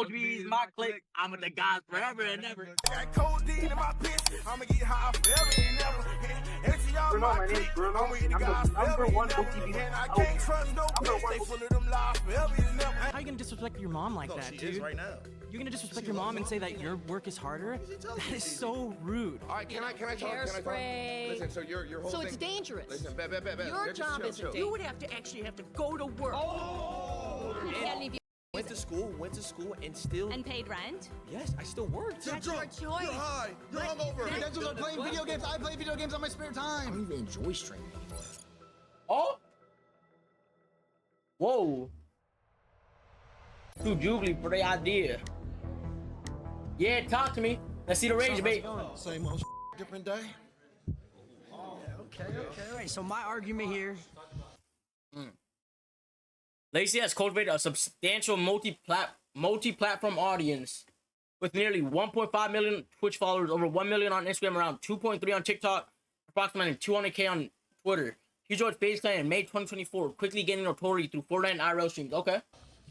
OTB is my clique. I'm with the guys forever and ever. Got codeine in my piss. I'ma get high forever and never. Bruno, my name's Bruno. I'm the number one OTB. And I can't trust no bitch. They full of them lies forever and never. How are you gonna disrespect your mom like that, She dude? is right now. You're gonna disrespect your mom and say that your work is harder? That is so rude. All right, can I talk? Hairspray. Listen, so your whole So thing. it's dangerous. Listen, bet. Your job is chill. You would have to actually have to go to work. Went to school, and still. And paid rent? Yes, I still worked. That's your choice. You're high. You're hungover. You guys are playing video games. I play video games on my spare I time. don't even enjoy streaming anymore. Oh. Whoa. Too jubilee for the idea. Yeah, talk to me. Let's see the rage, babe. Same old different day. Okay, all right. So my argument here. Lacey has cultivated a substantial multi-platform audience with nearly 1.5 million Twitch followers, over 1 million on Instagram, around 2.3 on TikTok, approximately 200K on Twitter. He joined FaZe Clan in May 2024, quickly gaining notoriety through Fortnite and IRL streams. Okay.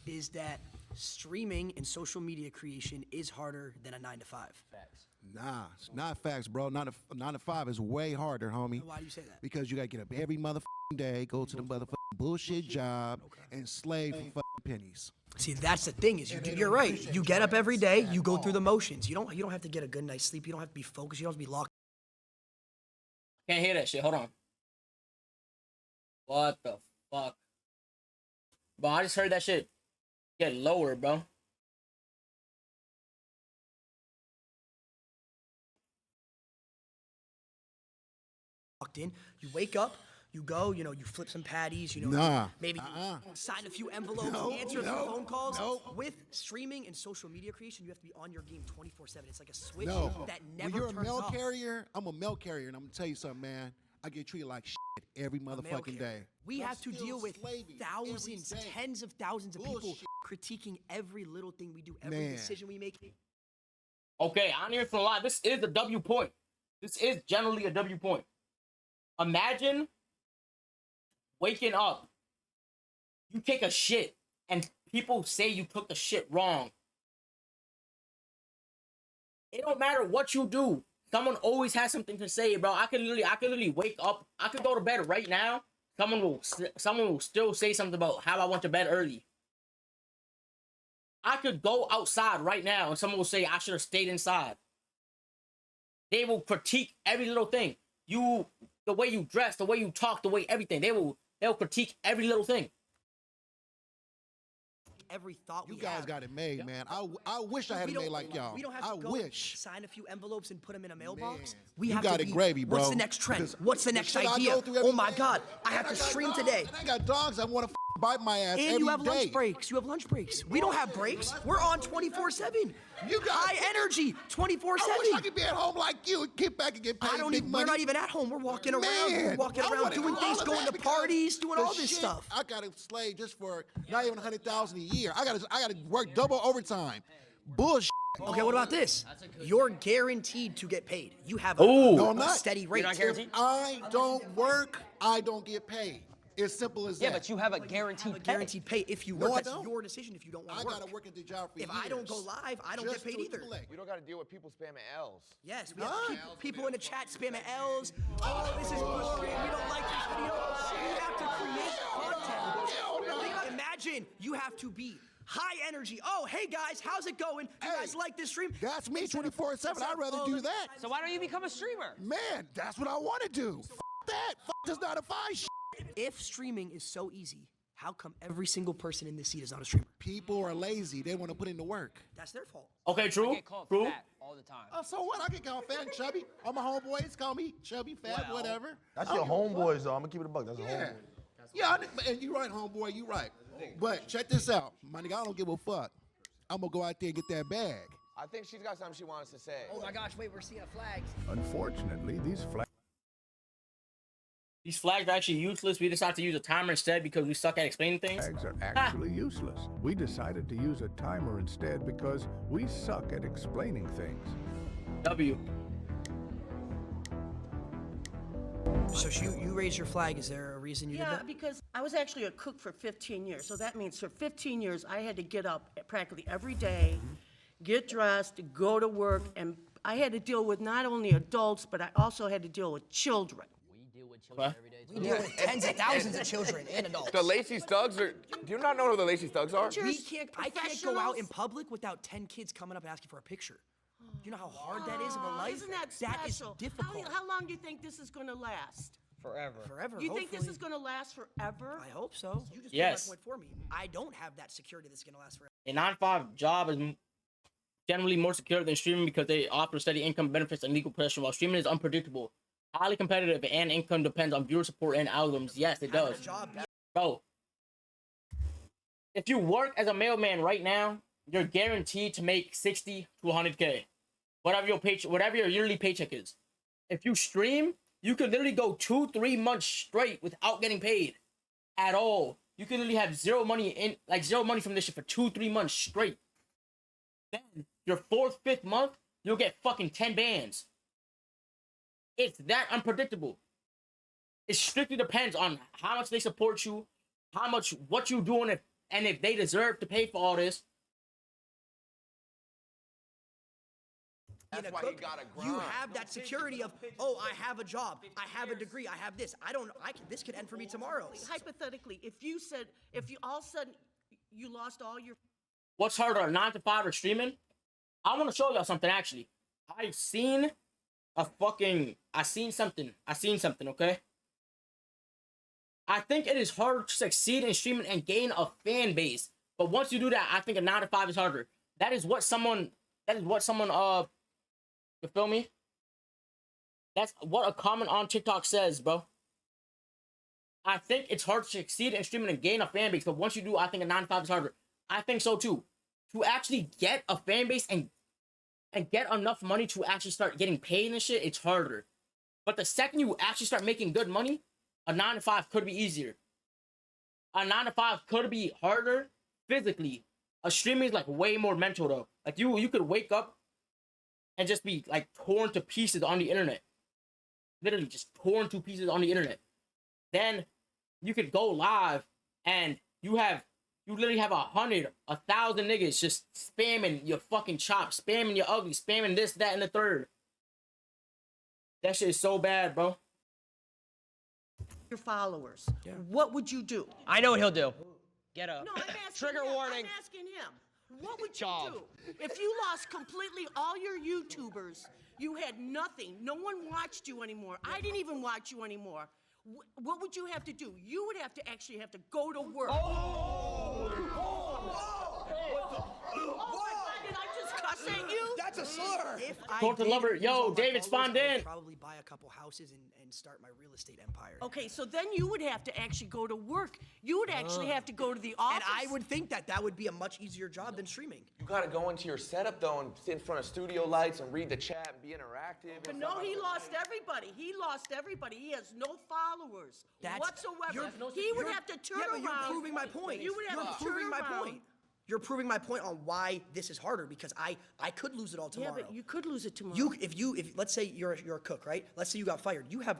Is that streaming and social media creation is harder than a 9 to 5? Facts. Nah, it's not facts, bro. 9 to 5 is way harder, homie. Why do you say that? Because you gotta get up every motherfucking day, go to the motherfucking bullshit job, and slave for fucking pennies. See, that's the thing is you're right. You get up every day, you go through the motions. You don't have to get a good night's sleep. You don't have to be focused. You don't have to be locked. Can't hear that shit. Hold on. What the fuck? Bro, I just heard that shit get lower, bro. Locked in. You wake up. You go, you flip some patties, Nah. maybe sign a few envelopes, answer a few phone calls. With streaming and social media creation, you have to be on your game 24/7. It's like a switch that never When you're a turns mail off. carrier, I'm a mail carrier, and I'm gonna tell you something, man. I get treated like shit every motherfucking day. We have to still deal with slaving thousands, every day. tens of thousands of people Bullshit. critiquing every little thing we do, every Man. decision we make. Okay, I'm here for a lot. This is a W point. This is generally a W point. Imagine waking up, you take a shit, and people say you took the shit wrong. It don't matter what you do. Someone always has something to say, bro. I could literally wake up. I could go to bed right now. Someone will still say something about how I went to bed early. I could go outside right now, and someone will say I should have stayed inside. They will critique every little thing. The way you dress, the way you talk, the way everything. They'll critique every little thing. Every thought You guys got it made, man. I wish I had it made like y'all. We don't have I to go wish. sign a few envelopes and put them in a mailbox. Man, We you have got to it be, gravy, bro. What's the next trend? Because What's the the next shit I idea? go through every Oh my day, God, I and have I to got stream dogs, today. And I got dogs that want to bite my ass And every you have day. lunch breaks. You have lunch breaks. We don't have breaks. We're on 24/7. You got high energy, I wish I 24/7. could be at home like you and get back and get paid I don't big even. money. We're not even at home. We're walking around. We're Man, walking I around wanna doing do things, all of going that to because parties, doing the all this shit stuff. I gotta slave just for not even 100,000 a year. I gotta work double overtime. Bullshit. Okay, what about this? You're guaranteed to get paid. You have Ooh. No, I'm a not. steady rate. If I don't work, I don't get paid. It's simple as that. Yeah, but you have a guaranteed Guaranteed pay if you No, work. I That's don't. your decision if you don't want I to work. gotta work at the job for If years. I don't go live, I don't get just paid to either. collect. We don't got to deal with people spamming L's. Yes, we have people in the chat spamming L's. Oh, this is boring. We don't like this video. We have to create content. Imagine you have to be high energy. Oh, hey guys, how's it going? You Hey, guys like this stream? That's me 24/7. I'd rather do that. So why don't you become a streamer? Man, that's what I want to do. F that. F this 9 to 5 shit. If streaming is so easy, how come every single person in this seat is not a streamer? People are lazy. They want to put in the work. That's their fault. Okay, true. Get called True. fat all the time. Oh, so what? I get called fat and chubby. All my homeboys call me chubby, fat, whatever. That's I your don't give a fuck. homeboys, though. I'm going to keep it a buck. That's a Yeah. homeboy. Yeah, and you right, homeboy, you right. But check this out. My nigga, I don't give a fuck. I'm going to go out there and get that bag. I think she's got something she wants to say. Oh my gosh, wait, we're seeing flags. Unfortunately, These flags are actually useless. We decided to use a timer instead because we suck at explaining things. flags are actually useless. We decided to use a timer instead because we suck at explaining things. W. So you raised your flag. Is there a reason you did Yeah, that? because I was actually a cook for 15 years. So that means for 15 years, I had to get up practically every day, get dressed, go to work, and I had to deal with not only adults, but I also had to deal with children. We deal with children every day. We deal with tens of thousands of children and adults. The Lacey Stugs are. Do you not know who the Lacey Stugs are? I can't go out in public without 10 kids coming up asking for a picture. You know how hard that is of a life? Isn't that That is special? difficult. How long do you think this is going to last? Forever. Forever, You think this hopefully. is going to last forever? I hope so. You just Yes. proved my point for me. I don't have that security that's going to last forever. A 9-to-5 job is generally more secure than streaming because they offer steady income, benefits, and legal protection, while streaming is unpredictable, highly competitive, and income depends on viewer support and algorithms. Yes, it does. Job, Bro, if you work as a mailman right now, you're guaranteed to make 60 to 100K. Whatever your yearly paycheck is. If you stream, you could literally go 2-3 months straight without getting paid at all. You could literally have zero money from this shit for 2-3 months straight. Then your 4th, 5th month, you'll get fucking 10 bands. It's that unpredictable. It strictly depends on how much they support you, what you doing, and if they deserve to pay for all this. That's being a why cook, you gotta you grind. have that security of, oh, I have a job, I have a degree, I have this. This could end for me tomorrow. Hypothetically, if you all of a sudden you lost all your What's harder, a 9-to-5 or streaming? I want to show y'all something, actually. I seen something, okay? I think it is harder to succeed in streaming and gain a fan base. But once you do that, I think a 9-to-5 is harder. That is what someone, you feel me? That's what a comment on TikTok says, bro. I think it's hard to succeed in streaming and gain a fan base, but once you do, I think a 9-to-5 is harder. I think so too. To actually get a fan base and get enough money to actually start getting paid and shit, it's harder. But the second you actually start making good money, a 9-to-5 could be easier. A 9-to-5 could be harder physically. A streaming is like way more mental though. Like you could wake up and just be like torn to pieces on the internet. Literally just torn to pieces on the internet. Then you could go live and you literally have 100, 1,000 niggas just spamming your fucking chops, spamming your ugly, spamming this, that, and the third. That shit is so bad, bro. followers, what would you do? I know what he'll do. Get up. No, I'm asking Trigger him. warning. I'm asking him. What would Job. you do if you lost completely all your YouTubers? You had nothing. No one watched you anymore. I didn't even watch you anymore. What would you have to do? You would have to actually go to work. Oh my God, did I just cuss at you? That's a slur. If I Talk to did Lover. lose Yo, all my David followers, I would Spondin. probably buy a couple houses and start my real estate empire. Okay, so then you would have to actually go to work. You would actually have to go to the office. And I would think that would be a much easier job than streaming. You gotta go into your setup though and sit in front of studio lights and read the chat and be interactive. But and no, stuff. he lost everybody. He lost everybody. He has no followers That's- whatsoever. He would have to turn Yeah, but around. you're proving my point. You would have You're to turn proving my around. point. You're proving my point on why this is harder because I could lose it all Yeah, tomorrow. but you could lose it tomorrow. If let's say you're a cook, right? Let's say you got fired. You have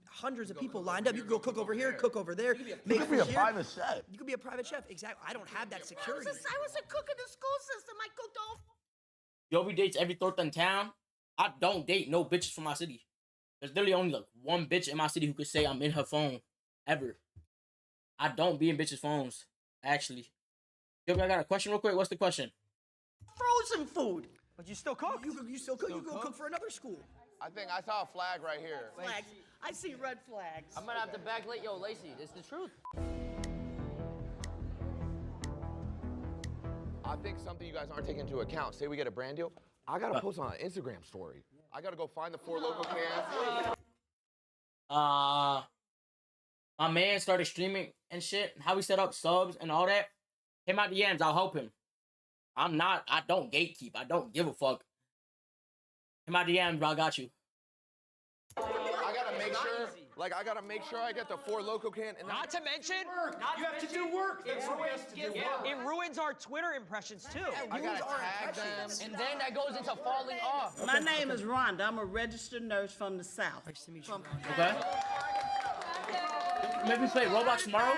hundreds of people lined up. You can go cook over here, cook over there. You could be a private chef. You could be a private chef. Exactly. I don't have that security. I was a cook in the school system. I cooked all. Yobi dates every third in town. I don't date no bitches from my city. There's literally only like one bitch in my city who could say I'm in her phone. Ever. I don't be in bitches' phones. Actually. Yobi, I got a question real quick. What's the question? Frozen food. But you still cook. You still cook. You go cook for another school. I think I saw a flag right here. Flags. I see red flags. I'm gonna have to backlight. Yo, Lacey, it's the truth. I think something you guys aren't taking into account. Say we get a brand deal, I gotta post on an Instagram story. I gotta go find the 4 local cans. My man started streaming and shit. How we set up subs and all that. Hit my DMs. I'll help him. I don't gatekeep. I don't give a fuck. Hit my DMs, bro. I got you. I gotta make sure I get the 4 local can. And Not to mention, You have to do work. it ruins our Twitter impressions too. I gotta tag them. And then that goes into falling off. My name is Rhonda. I'm a registered nurse from the South. Nice to meet you. Okay? Maybe we play Roblox tomorrow?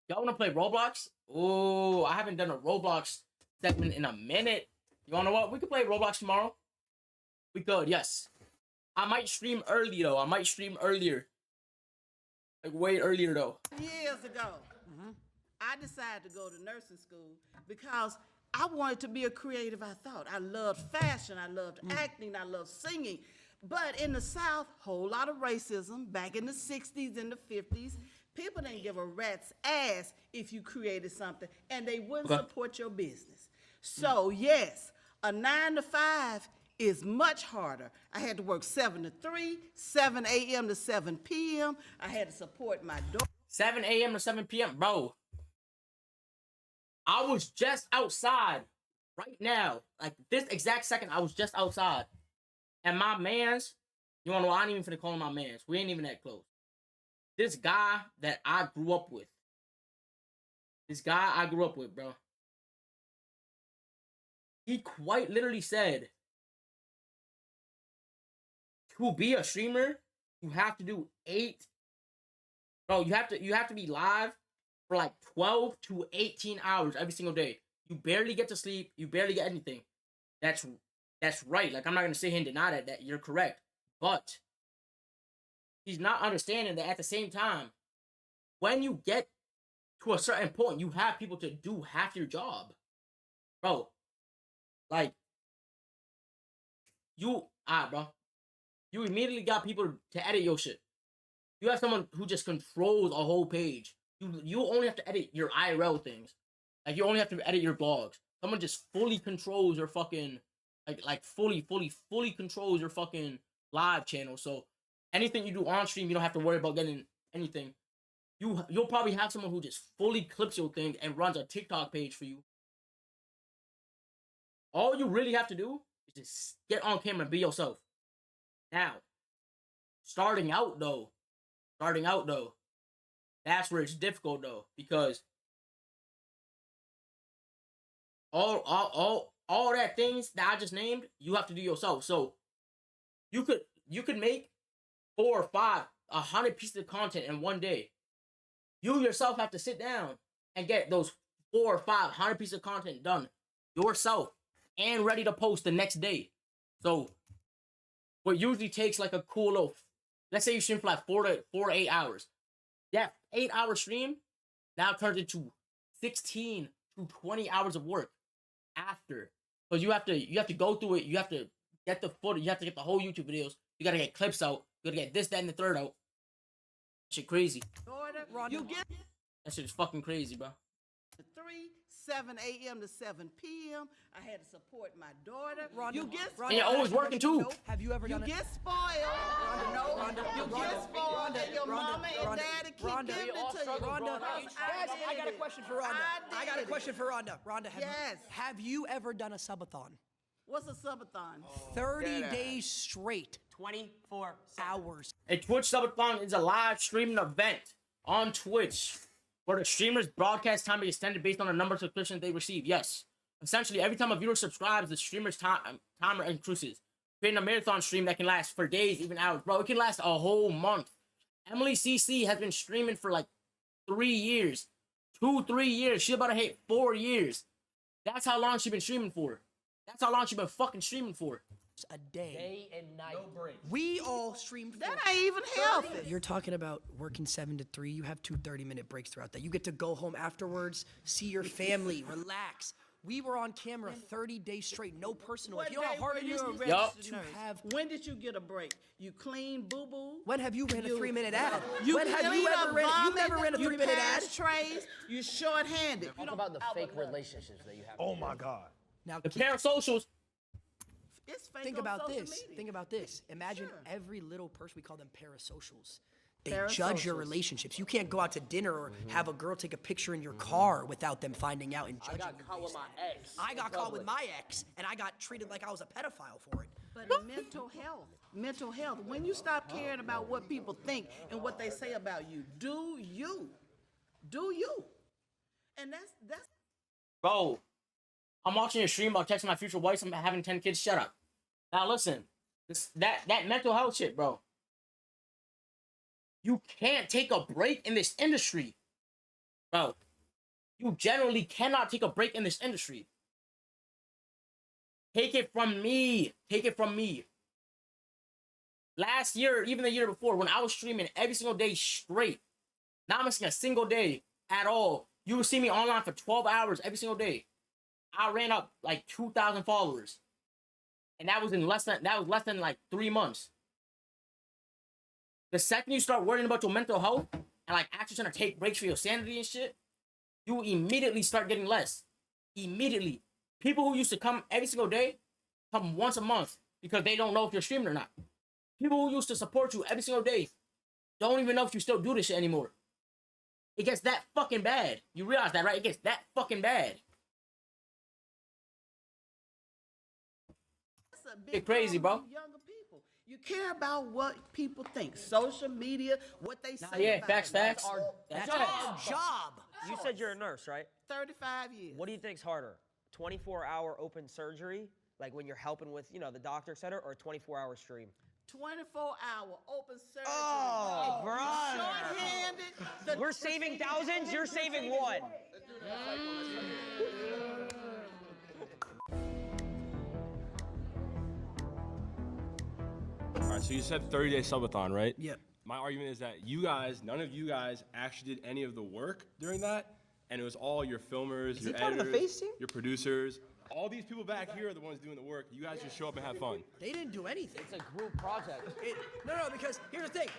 Y'all wanna play Roblox? Oh, I haven't done a Roblox segment in a minute. You wanna know what? We could play Roblox tomorrow. We could, yes. I might stream early though. I might stream earlier. Like way earlier though. Years ago, I decided to go to nursing school because I wanted to be a creative. I thought I loved fashion, I loved acting, I loved singing. But in the South, whole lot of racism. Back in the 60s and the 50s, people didn't give a rat's ass if you created something, and they wouldn't support your business. So yes, a 9 to 5 is much harder. I had to work 7 to 3, 7 a.m. to 7 p.m. I had to support my daughter. 7 a.m. to 7 p.m. Bro, I was just outside right now. Like this exact second, I was just outside. And my mans, you wanna know, I ain't even finna call him my mans. We ain't even that close. This guy that I grew up with. Bro. He quite literally said, to be a streamer, you have to do 8. Bro, you have to be live for like 12 to 18 hours every single day. You barely get to sleep. You barely get anything. That's right. Like, I'm not going to sit here and deny that you're correct. But he's not understanding that at the same time, when you get to a certain point, you have people to do half your job. Bro, like, bro. You immediately got people to edit your shit. You have someone who just controls a whole page. You only have to edit your IRL things. Like, you only have to edit your blogs. Someone just fully controls your fucking, like fully controls your fucking live channel. So anything you do on stream, you don't have to worry about getting anything. You'll probably have someone who just fully clips your thing and runs a TikTok page for you. All you really have to do is just get on camera and be yourself. Now, starting out though, that's where it's difficult though, because all that things that I just named, you have to do yourself. So you could make 4 or 5, 100 pieces of content in one day. You yourself have to sit down and get those 4 or 5, 100 pieces of content done yourself and ready to post the next day. So what usually takes like a cool little, let's say you stream for like 4 to 8 hours. That 8-hour stream now turns into 16 to 20 hours of work after. Because you have to go through it, you have to get the footage, you have to get the whole YouTube videos, you gotta get clips out, you gotta get this, that, and the third out. Shit crazy. You get That shit is fucking crazy, bro. 3, 7 a.m. to 7 p.m. I had to support my daughter. You get And you're always working too. Have you ever You done it? get spoiled. You get spoiled that your mama and daddy keep giving it to you. Rhonda, I got a did. question for Rhonda. I did it. Rhonda, have you ever done a subathon? What's a subathon? 30 days straight. 24 Hours. A Twitch subathon is a live streaming event on Twitch where the streamer's broadcast time is extended based on the number of subscriptions they receive. Yes. Essentially, every time a viewer subscribes, the streamer's timer increases, creating a marathon stream that can last for days, even hours. Bro, it can last a whole month. Emily CC has been streaming for like 3 years. 2-3 years. She about to hit 4 years. That's how long she been streaming for. That's how long she been fucking streaming for. A day. Day and night. No break. We all streamed. That ain't even healthy. You're talking about working 7 to 3. You have 2 30-minute breaks throughout that. You get to go home afterwards, see your family, relax. We were on camera 30 days straight, no personal. What You know how day hard were it you is a to registered nurse? have. When did you get a break? You clean boo-boo? When have you ran a 3-minute ad? You When have you clean ever up ran? You vomit, never ran a 3-minute You ad. pass trays. You short-handed. Talk about the fake relationships that you have. Oh my God. Now The parasocials. It's fake think on about social this. media. Think about this. Imagine Sure. every little person. We call them parasocials. They judge your Parasocials. relationships. You can't go out to dinner or have a girl take a picture in your car without them finding out and judging. I got caught with my ex. I got caught with my ex, and I got treated like I was a pedophile for it. But mental health. When you stop caring about what people think and what they say about you, do you. And that's Bro, I'm watching your stream about texting my future wife. I'm having 10 kids. Shut up. Now listen, that mental health shit, bro. You can't take a break in this industry, bro. You generally cannot take a break in this industry. Take it from me. Take it from me. Last year, even the year before, when I was streaming every single day straight, not missing a single day at all, you would see me online for 12 hours every single day. I ran up like 2,000 followers. And that was less than like 3 months. The second you start worrying about your mental health and like actually trying to take breaks for your sanity and shit, you immediately start getting less. Immediately. People who used to come every single day come once a month because they don't know if you're streaming or not. People who used to support you every single day don't even know if you still do this shit anymore. It gets that fucking bad. You realize that, right? It gets that fucking bad. That's a big Get crazy, bro. problem with younger people. You care about what people think. Social media, what they say. Yeah, about facts, it. facts. That's our job. You said you're a nurse, right? 35 years. What do you think's harder? 24-hour open surgery, like when you're helping with, you know, the doctor, et cetera, or a 24-hour stream? 24-hour open surgery. Oh, If you're brother. short-handed, We're saving thousands, you're saving one. All right, so you said 30-day subathon, right? Yep. My argument is that you guys, none of you guys actually did any of the work during that, and it was all your filmers, your he part of the editors, face team? your producers. All these people back here are the ones doing the work. You guys just show up and have fun. They didn't do anything. It's a group project. No, because here's the thing.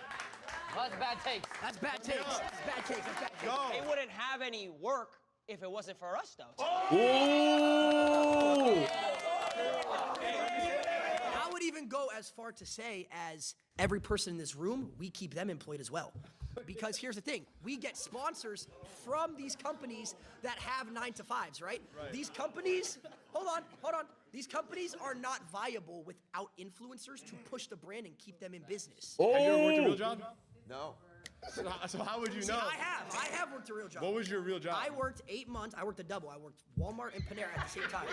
Well, that's bad takes. That's bad takes. That's bad takes. That's bad takes. They wouldn't have any work if it wasn't for us, though. Ooh! I would even go as far to say as every person in this room, we keep them employed as well. Because here's the thing, we get sponsors from these companies that have 9-to-5s, right? These companies, hold on. These companies are not viable without influencers to push the brand and keep them in business. Have you ever worked a real job? No. So how would you See, know? I have worked a real job. What was your real job? I worked 8 months. I worked a double. I worked Walmart and Panera at the same time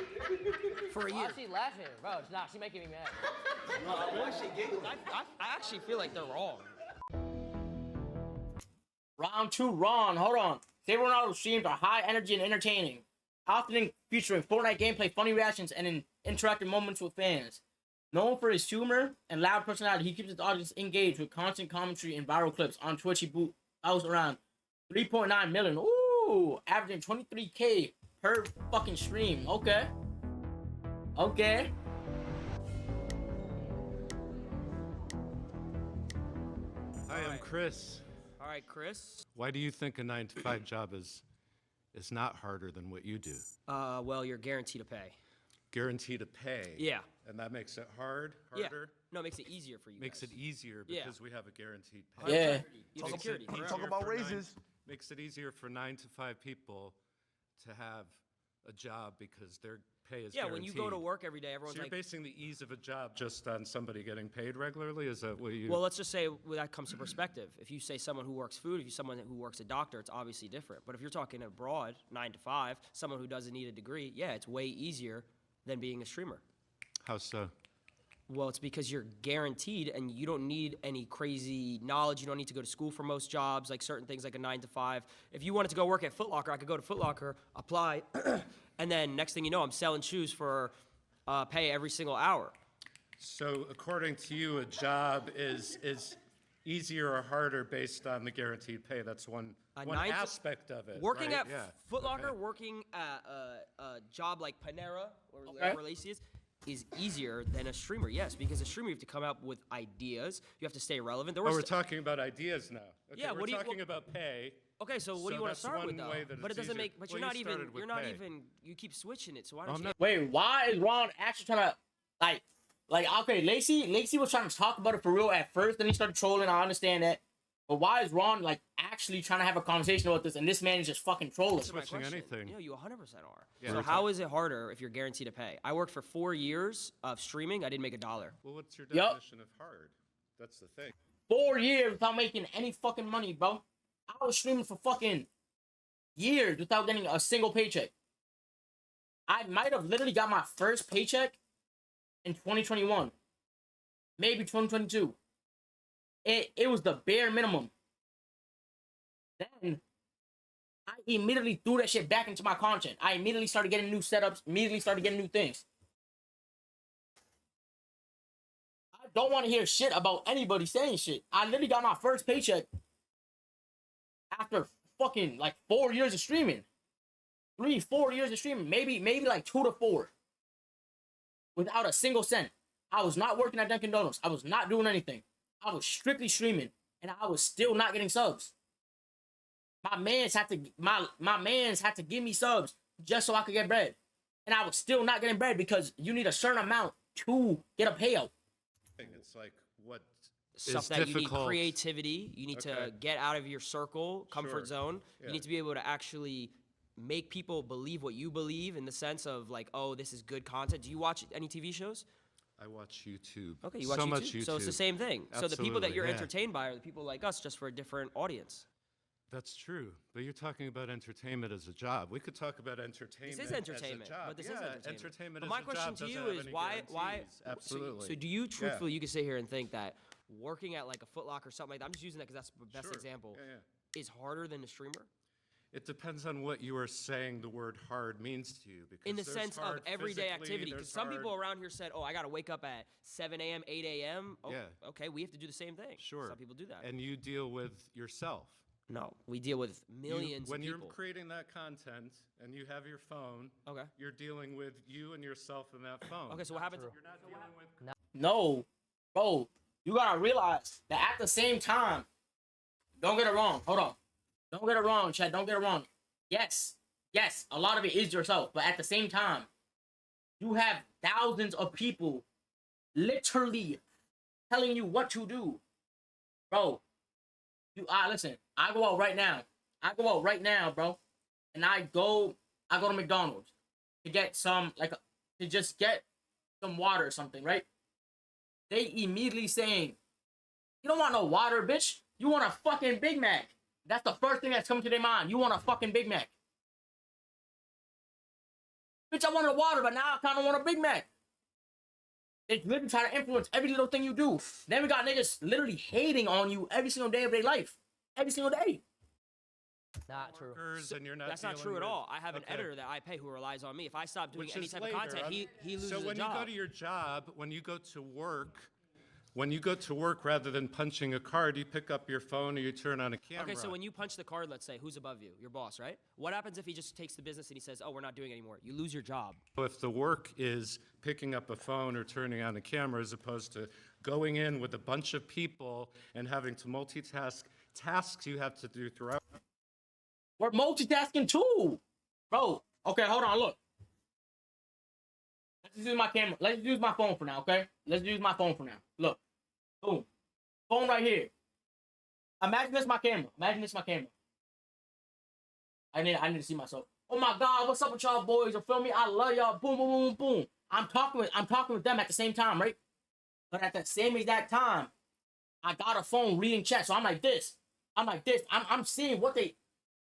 for a year. Why is she laughing? Bro, she's making me mad. Why is she giggling? I actually feel like they're wrong. Round 2, Ron. Hold on. Favorite Ronaldo streams are high energy and entertaining, often featuring Fortnite gameplay, funny reactions, and interactive moments with fans. Known for his humor and loud personality, he keeps his audience engaged with constant commentary and viral clips. On Twitch, he boasts around 3.9 million. Ooh, averaging 23K per fucking stream. Okay. Okay. Hi, I'm Chris. All right, Chris. Why do you think a 9-to-5 job is not harder than what you do? Well, you're guaranteed to pay. Guaranteed to pay. Yeah. And that makes it harder? Yeah. No, it makes it easier for you Makes guys. it easier Yeah. because we have a guaranteed pay. Yeah. You have security. Talk about raises. Makes it easier for 9-to-5 people to have a job because their pay is Yeah, guaranteed. when you go to work every day, everyone's So you're like, basing the ease of a job just on somebody getting paid regularly? Is that what you... well, let's just say that comes to perspective. If you say someone who works food, if you're someone who works a doctor, it's obviously different. But if you're talking abroad, 9 to 5, someone who doesn't need a degree, yeah, it's way easier than being a streamer. How so? Well, it's because you're guaranteed and you don't need any crazy knowledge. You don't need to go to school for most jobs, like certain things like a 9 to 5. If you wanted to go work at Foot Locker, I could go to Foot Locker, apply, and then next thing you know, I'm selling shoes for pay every single hour. So according to you, a job is easier or harder based on the guaranteed pay? That's one aspect of it. Working right? at Foot Locker, working at a job like Panera, or whatever Lacey is easier than a streamer, yes, because a streamer you have to come up with ideas, you have to stay relevant. We're talking about ideas now. Okay, Yeah, we're talking about pay. Okay, so what do you want to start with, though? But it doesn't easier. make. But Well, you're not you even. started with You're not pay. even. You keep switching it. So why don't you? Wait, why is Ron actually trying to like? Okay, Lacey was trying to talk about it for real at first, then he started trolling. I understand that, but why is Ron like actually trying to have a conversation about this, and this man is just fucking trolling? Switching anything. You 100% are. Yeah. So how is it harder if you're guaranteed to pay? I worked for 4 years of streaming. I didn't make $1. Well, what's your definition of hard? That's the thing. 4 years without making any fucking money, bro. I was streaming for fucking years without getting a single paycheck. I might have literally got my first paycheck in 2021. Maybe 2022. It was the bare minimum. Then I immediately threw that shit back into my content. I immediately started getting new setups, immediately started getting new things. don't want to hear shit about anybody saying shit. I literally got my first paycheck after fucking like 4 years of streaming. 3-4 years of streaming, maybe like 2 to 4. Without a single cent. I was not working at Dunkin' Donuts. I was not doing anything. I was strictly streaming, and I was still not getting subs. My mans had to give me subs just so I could get bread, and I was still not getting bread because you need a certain amount to get a payout. It's like what Stuff is that you need difficult. creativity. You need to get out of your circle, comfort zone. Yeah. You need to be able to actually make people believe what you believe in the sense of like, oh, this is good content. Do you watch any TV shows? I watch YouTube. Okay, you watch so YouTube. much YouTube. So it's the same thing. So the people that Absolutely, you're yeah. entertained by are the people like us, just for a different audience. That's true, but you're talking about entertainment as a job. We could talk about entertainment. This is entertainment, as a job. but this yeah, is entertainment. entertainment But as my a question job to you doesn't have is any why? guarantees. Absolutely. So do you Yeah. truthfully, you could sit here and think that working at like a Foot Locker or something like that, I'm just using that because that's the best example, is harder than a streamer? It depends on what you are saying the word hard means to you. Because In the there's sense of hard everyday physically, activity, because there's some people hard- around here said, "Oh, I got to wake up at 7 a.m., 8 a.m." Oh, Yeah. okay, we have to do the same thing. Sure. Some people do that. And you deal with yourself. No, we deal with millions When of people. you're creating that content and you have your phone, Okay. you're dealing with you and yourself in that phone. Okay, so what happens? You're not dealing with No, bro, you gotta realize that at the same time, don't get it wrong. Hold on. Don't get it wrong, Chad. Don't get it wrong. Yes, a lot of it is yourself, but at the same time, you have thousands of people literally telling you what to do. Bro, listen, I go out right now, bro, and I go to McDonald's to get to just get some water or something, right? They immediately saying, you don't want no water, bitch. You want a fucking Big Mac. That's the first thing that's coming to their mind. You want a fucking Big Mac. Bitch, I wanted water, but now I kind of want a Big Mac. They literally try to influence every little thing you do. Then we got niggas literally hating on you every single day of their life. Every single day. Not true. and you're not That's not dealing true at with- all. I have an Okay. editor that I pay who relies on me. If I stop doing Which any is type later. of content, he loses So when a job. you go to your job, when you go to work, rather than punching a card, you pick up your phone or you turn on a camera. Okay, so when you punch the card, let's say, who's above you? Your boss, right? What happens if he just takes the business and he says, oh, we're not doing it anymore? You lose your job. If the work is picking up a phone or turning on a camera as opposed to going in with a bunch of people and having to multitask tasks you have to do throughout. We're multitasking too. Bro, okay, hold on, look. Let's just use my camera. Let's use my phone for now, okay? Let's use my phone for now. Look. Boom. Phone right here. Imagine this my camera. Imagine this my camera. I need to see myself. Oh my God, what's up with y'all boys? You feel me? I love y'all. Boom, boom, boom, boom. I'm talking with them at the same time, right? But at the same exact time, I got a phone reading chat. So I'm like this. I'm seeing what they.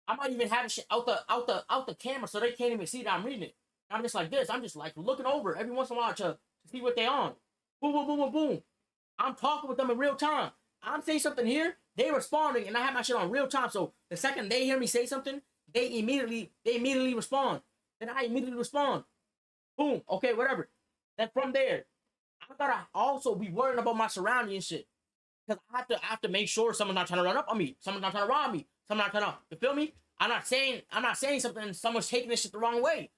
I might even have shit out the camera so they can't even see that I'm reading it. I'm just like this. I'm just like looking over every once in a while to see what they on. Boom, boom, boom, boom, boom. I'm talking with them in real time. I'm saying something here, they responding, and I have my shit on real time. So the second they hear me say something, they immediately respond. Then I immediately respond. Boom. Okay, whatever. Then from there, I gotta also be worrying about my surroundings and shit. Because I have to make sure someone's not trying to run up on me. Someone's not trying to rob me. Someone's not trying to, you feel me? I'm not saying something and someone's taking this shit the wrong way.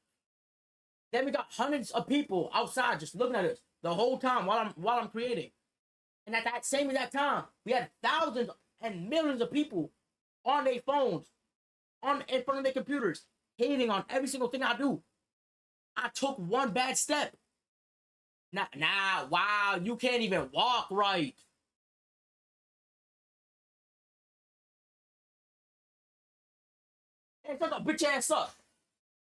Then we got hundreds of people outside just looking at us the whole time while I'm creating. And at that same exact time, we had thousands and millions of people on their phones, in front of their computers, hating on every single thing I do. I took one bad step. Wow, you can't even walk right. Hey, shut the bitch ass up.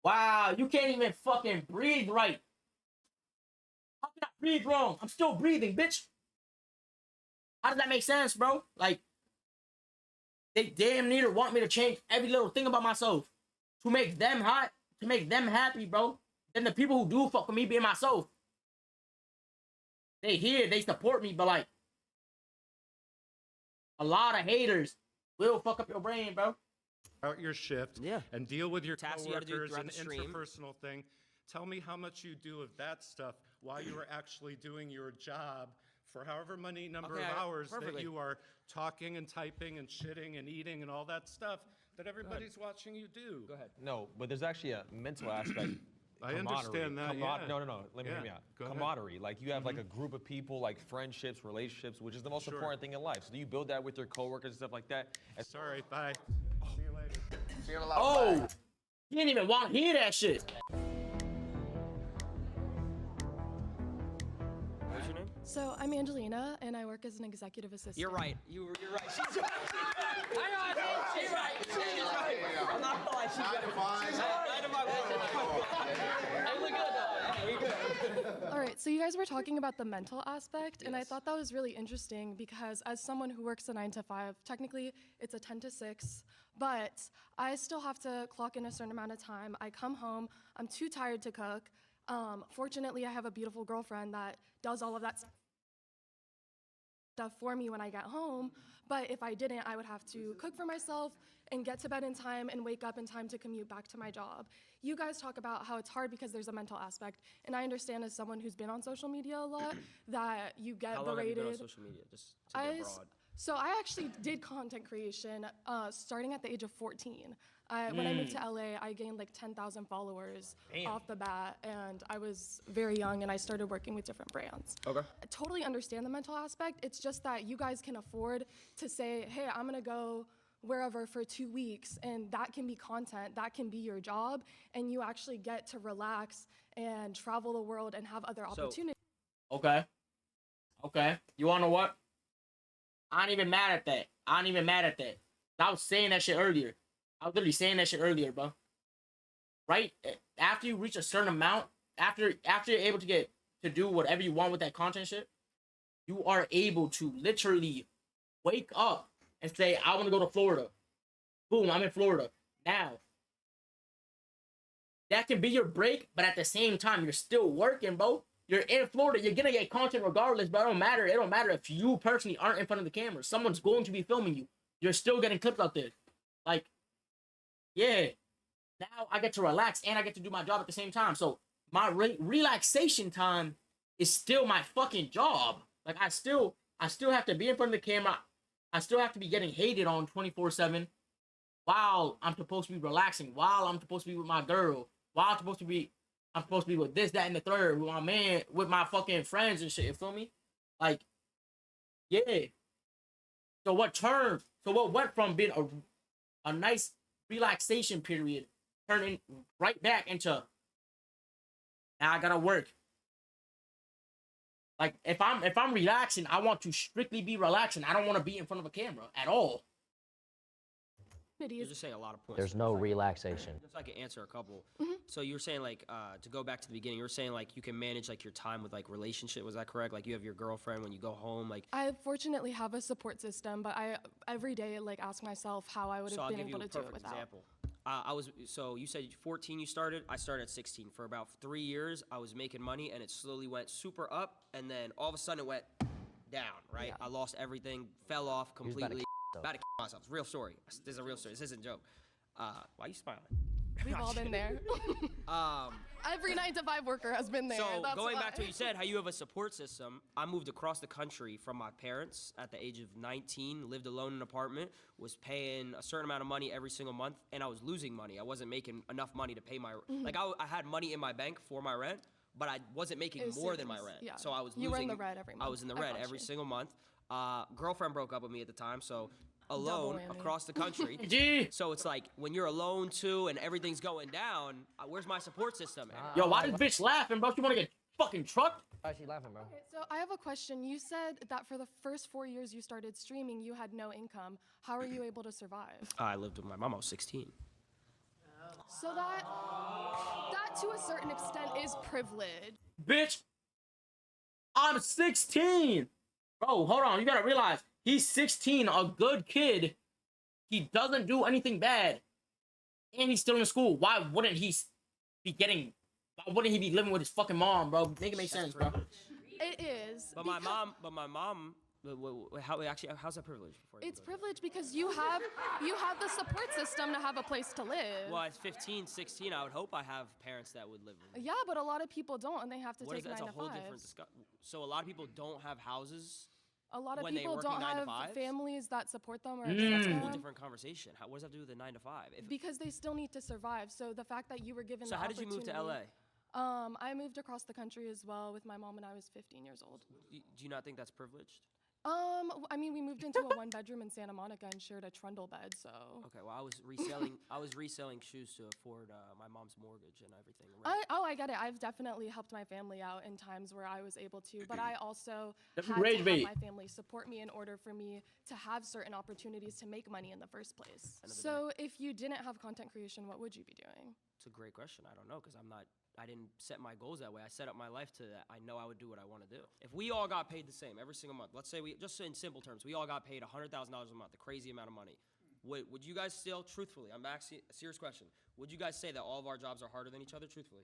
Wow, you can't even fucking breathe right. How can I breathe wrong? I'm still breathing, bitch. How does that make sense, bro? Like, they damn near want me to change every little thing about myself to make them hot, to make them happy, bro. Then the people who do fuck with me being myself, they support me, but like, a lot of haters will fuck up your brain, bro. Out your shift and deal with your Tasks you gotta do coworkers throughout and the stream. interpersonal thing. Tell me how much you do of that stuff while you are actually doing your job for however many number Okay, of hours that perfectly. you are talking and typing and shitting and eating and all that stuff that everybody's watching you do. Go ahead. No, but there's actually a mental aspect. I understand that, yeah. No. Let me hear me out. Go ahead. Camaraderie. Like you have like a group of people, like friendships, relationships, which is the most Sure. important thing in life. So do you build that with your coworkers and stuff like that? And Sorry, bye. See you later. See you in a lot. Oh, Bye. you didn't even want to hear that shit. What's your name? So I'm Angelina, and I work as an executive assistant. You're right. You're right. She's right. I know. She's right. She's right. I'm not gonna lie. She's right. She's right. I look good though. We good. All right, so you guys were talking about the mental aspect, and I thought that was really interesting because as someone who works a 9 to 5, technically it's a 10 to 6, but I still have to clock in a certain amount of time. I come home, I'm too tired to cook. Fortunately, I have a beautiful girlfriend that does all of that stuff for me when I get home, but if I didn't, I would have to cook for myself and get to bed in time and wake up in time to commute back to my job. You guys talk about how it's hard because there's a mental aspect, and I understand as someone who's been on social media a lot that you get How long have you berated. been on social media? Just to get broad. So I actually did content creation starting at the age of 14. When I moved to LA, I gained like 10,000 followers off the bat, and I was very young, and I started working with different brands. Okay. I totally understand the mental aspect. It's just that you guys can afford to say, hey, I'm gonna go wherever for 2 weeks, and that can be content, that can be your job, and you actually get to relax and travel the world and have other opportunities. Okay. You wanna know what? I ain't even mad at that. I was saying that shit earlier. I was literally saying that shit earlier, bro. Right? After you reach a certain amount, after you're able to get to do whatever you want with that content shit, you are able to literally wake up and say, I want to go to Florida. Boom, I'm in Florida. Now, that can be your break, but at the same time, you're still working, bro. You're in Florida. You're gonna get content regardless, but it don't matter. It don't matter if you personally aren't in front of the camera. Someone's going to be filming you. You're still getting clips out there. Like, yeah. Now I get to relax and I get to do my job at the same time. So my relaxation time is still my fucking job. Like I still have to be in front of the camera. I still have to be getting hated on 24/7 while I'm supposed to be relaxing, while I'm supposed to be with my girl, while I'm supposed to be with this, that, and the third, with my man, with my fucking friends and shit, you feel me? Like, yeah. So what went from being a nice relaxation period turning right back into now I gotta work. Like if I'm relaxing, I want to strictly be relaxing. I don't want to be in front of a camera at all. You're just saying a lot of points. There's no relaxation. Just so I can answer a couple. So you were saying like to go back to the beginning, you were saying like you can manage like your time with like relationship. Was that correct? Like you have your girlfriend when you go home. Like I fortunately have a support system, but I every day like ask myself how I would have been able to do it without. Example. So you said 14 you started. I started at 16. For about 3 years, I was making money, and it slowly went super up, and then all of a sudden it went down. Right? Yeah. I lost everything, fell off He was about to completely. k- About to myself. It's a real story. This is a real story. This isn't a joke. Why are you smiling? We've all been there. Every 9 to 5 worker has been there. So That's going why. back to what you said, how you have a support system. I moved across the country from my parents at the age of 19, lived alone in an apartment, was paying a certain amount of money every single month, and I was losing money. I wasn't making enough money to pay my, like I had money in my bank for my rent, but I wasn't making It was more than my savings, rent. yeah. So I was You losing. were in the red every I month. was in the I red got every you. single month. Girlfriend broke up with me at the time, so alone whammy. across the country. Gee. So it's like when you're alone too and everything's going down, where's my support system? Yo, why this bitch laughing, bro? You want to get fucking trucked? Why is she laughing, bro? Okay, so I have a question. You said that for the first 4 years you started streaming, you had no income. How are you able to survive? I lived with my mom. I was 16. So that to a certain extent is privilege. Bitch, I'm 16. Bro, hold on. You gotta realize he's 16, a good kid. He doesn't do anything bad, and he's still in school. Why wouldn't he be living with his fucking mom, bro? Make it make sense, bro. It is. But my mom How's that privilege? It's privilege because you have the support system to have a place to live. Well, at 15, 16, I would hope I have parents that would live with me. Yeah, but a lot of people don't, and they have to take 9 to 5. That's a whole different discussion. So a lot of people don't have houses. A lot of when they people working don't 9 to have 5s? families that support them or That's accept a whole them. different conversation. What does that have to do with the 9 to 5? Because they still need to survive. So the fact that you were given So the how did you move to opportunity- LA? I moved across the country as well with my mom when I was 15 years old. Do you not think that's privileged? I mean, we moved into a 1-bedroom in Santa Monica and shared a trundle bed, so. Okay, well, I was reselling shoes to afford my mom's mortgage and everything. I get it. I've definitely helped my family out in times where I was able to, but I also had to rage have bait. my family support me in order for me to have certain opportunities to make money in the first place. So if you didn't have content creation, what would you be doing? It's a great question. I don't know, because I didn't set my goals that way. I set up my life to that. I know I would do what I want to do. If we all got paid the same every single month, let's say just in simple terms, we all got paid $100,000 a month, a crazy amount of money. Would you guys still, truthfully, I'm asking a serious question, would you guys say that all of our jobs are harder than each other, truthfully?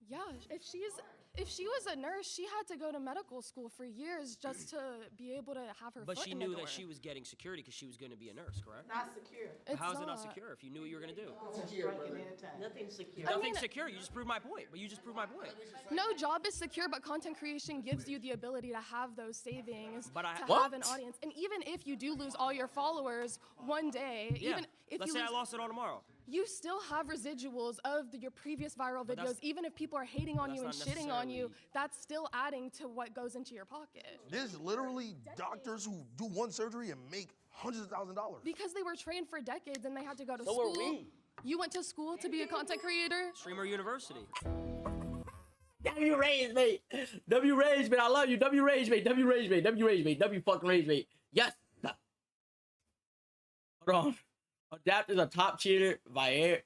Yeah, if she was a nurse, she had to go to medical school for years just to be able to have her But foot she in the knew door. that she was getting security because she was going to be a nurse, correct? Not secure. How is it not not. secure if you knew what you were going to do? Nothing's secure. Nothing's secure. You just proved my point. But you just proved my point. No job is secure, but content creation gives you the ability to have those savings, But I- to What? have an audience. And even if you do lose all your followers one day, Yeah. even if Let's you say I lose, lost it all tomorrow. you still have residuals of your previous viral But that's- videos. Even if people are hating on But you and that's not shitting on you, necessarily- that's still adding to what goes into your pocket. There's literally doctors who do one surgery and make hundreds of $1,000s. Because they were trained for decades and they had to go to So were school. we. You went to school to be a content creator? Streamer University. W Rage, mate. W Rage, mate. I love you. W Rage, mate. W Rage, mate. W Rage, mate. W fucking Rage, mate. Yes. Hold on. Adapt is a top cheater. Vier.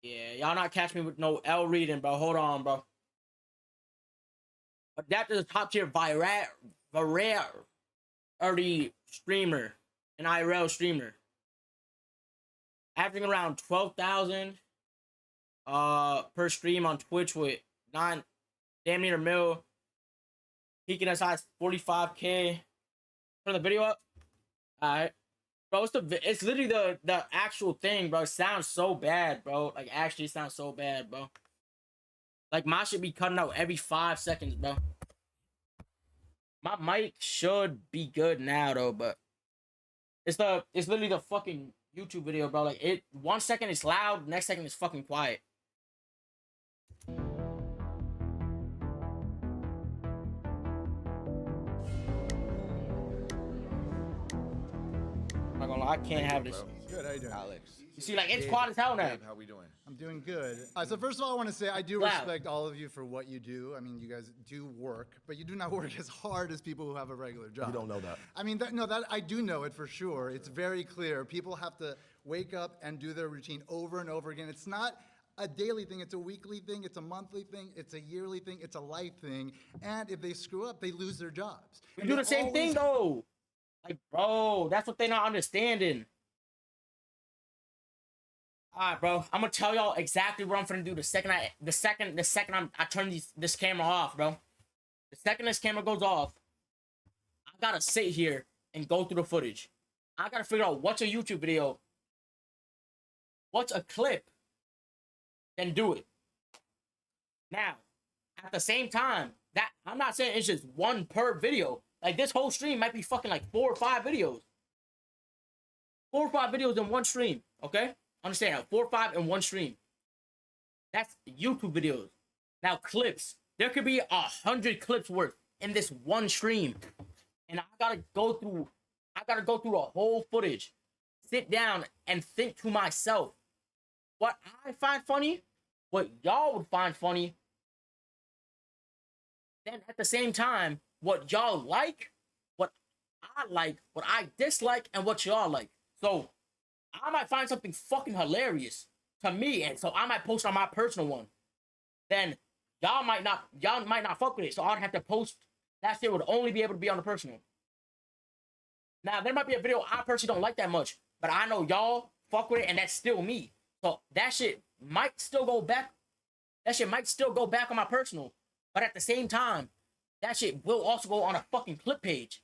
Yeah, y'all not catch me with no L reading, bro. Hold on, bro. Adapt is a top tier variety streamer, an IRL streamer, averaging around 12,000 per stream on Twitch with damn near a mil, peaking as high as 45K. Turn the video up. All right, bro. It's literally the actual thing, bro. It sounds so bad, bro. Like actually, it sounds so bad, bro. Like my shit be cutting out every 5 seconds, bro. My mic should be good now though, but it's literally the fucking YouTube video, bro. Like 1 second it's loud, next second it's fucking quiet. I'm not gonna lie, I can't have this. Good, how you doing? Alex. You see, like it's quiet as hell now. Dave, how we doing? I'm doing good. So first of all, I want to say I do Wow. respect all of you for what you do. I mean, you guys do work, but you do not work as hard as people who have a regular job. You don't know that. I mean, that I do know it for sure. It's very clear. People have to wake up and do their routine over and over again. It's not a daily thing. It's a weekly thing. It's a monthly thing. It's a yearly thing. It's a life thing. And if they screw up, they lose their jobs. We And do they the same thing always- though. Like, bro, that's what they're not understanding. Alright, bro. I'm gonna tell y'all exactly what I'm gonna do the second I turn this camera off, bro. The second this camera goes off, I gotta sit here and go through the footage. I gotta figure out what's a YouTube video, what's a clip, then do it. Now, at the same time, that I'm not saying it's just one per video. Like this whole stream might be fucking like 4 or 5 videos. 4 or 5 videos in one stream, okay? Understand that, 4 or 5 in one stream. That's YouTube videos. Now clips. There could be 100 clips worth in this one stream. And I gotta go through the whole footage. Sit down and think to myself what I find funny, what y'all would find funny. Then at the same time, what y'all like, what I dislike, and what y'all like. So I might find something fucking hilarious to me, and so I might post on my personal one. Then y'all might not fuck with it, so I'd have to post. That shit would only be able to be on the personal. Now there might be a video I personally don't like that much, but I know y'all fuck with it, and that's still me. So that shit might still go back. That shit might still go back on my personal, but at the same time, that shit will also go on a fucking clip page.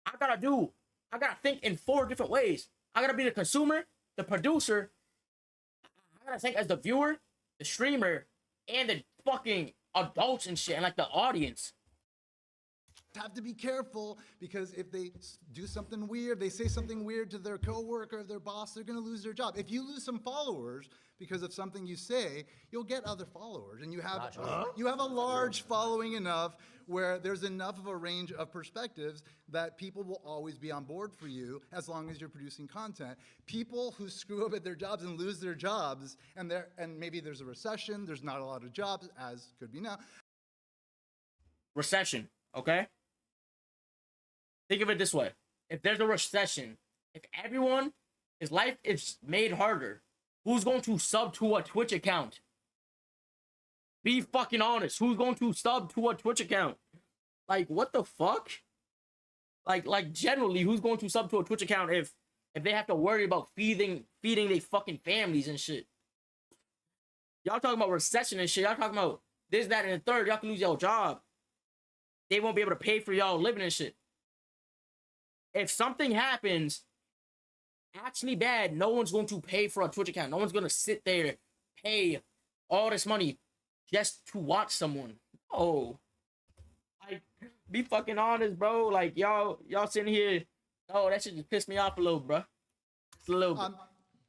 I gotta think in 4 different ways. I gotta be the consumer, the producer, I gotta think as the viewer, the streamer, and the fucking adults and shit, and like the audience. Have to be careful because if they do something weird, they say something weird to their coworker or their boss, they're going to lose their job. If you lose some followers because of something you say, you'll get other followers, and you have a large following enough where there's enough of a range of perspectives that people will always be on board for you as long as you're producing content. People who screw up at their jobs and lose their jobs, and maybe there's a recession, there's not a lot of jobs, as could be now. Recession, okay? Think of it this way. If there's a recession, if his life is made harder, who's going to sub to a Twitch account? Be fucking honest. Who's going to sub to a Twitch account? Like, what the fuck? Like generally, who's going to sub to a Twitch account if they have to worry about feeding their fucking families and shit? Y'all talking about recession and shit. Y'all talking about this, that, and the third. Y'all can lose your job. They won't be able to pay for y'all living and shit. If something happens actually bad, no one's going to pay for a Twitch account. No one's going to sit there, pay all this money just to watch someone. Oh, like, be fucking honest, bro. Like, y'all sitting here, oh, that shit just pissed me off a little, bro. It's a little bit.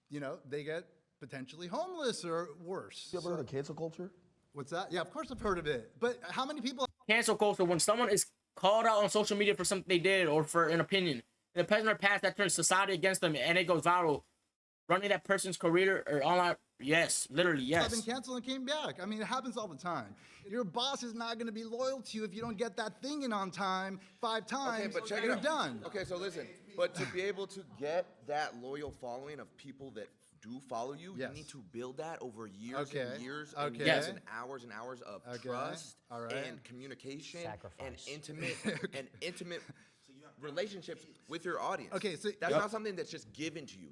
You know, they get potentially homeless or worse. You ever heard of cancel culture? What's that? Yeah, of course I've heard of it. But how many people... Cancel culture, when someone is called out on social media for something they did or for an opinion, and the present or past that turns society against them and it goes viral, running that person's career or online, yes, literally, yes. I've been canceled and came back. I mean, it happens all the time. Your boss is not going to be loyal to you if you don't get that thing in on time 5 times. Okay, but check you're it out. done. Okay, so listen, but to be able to get that loyal following of people that do follow you, you need to build that over years and years and years and hours of trust and communication and intimate relationships with your audience. Okay, so that's not something that's just given to you.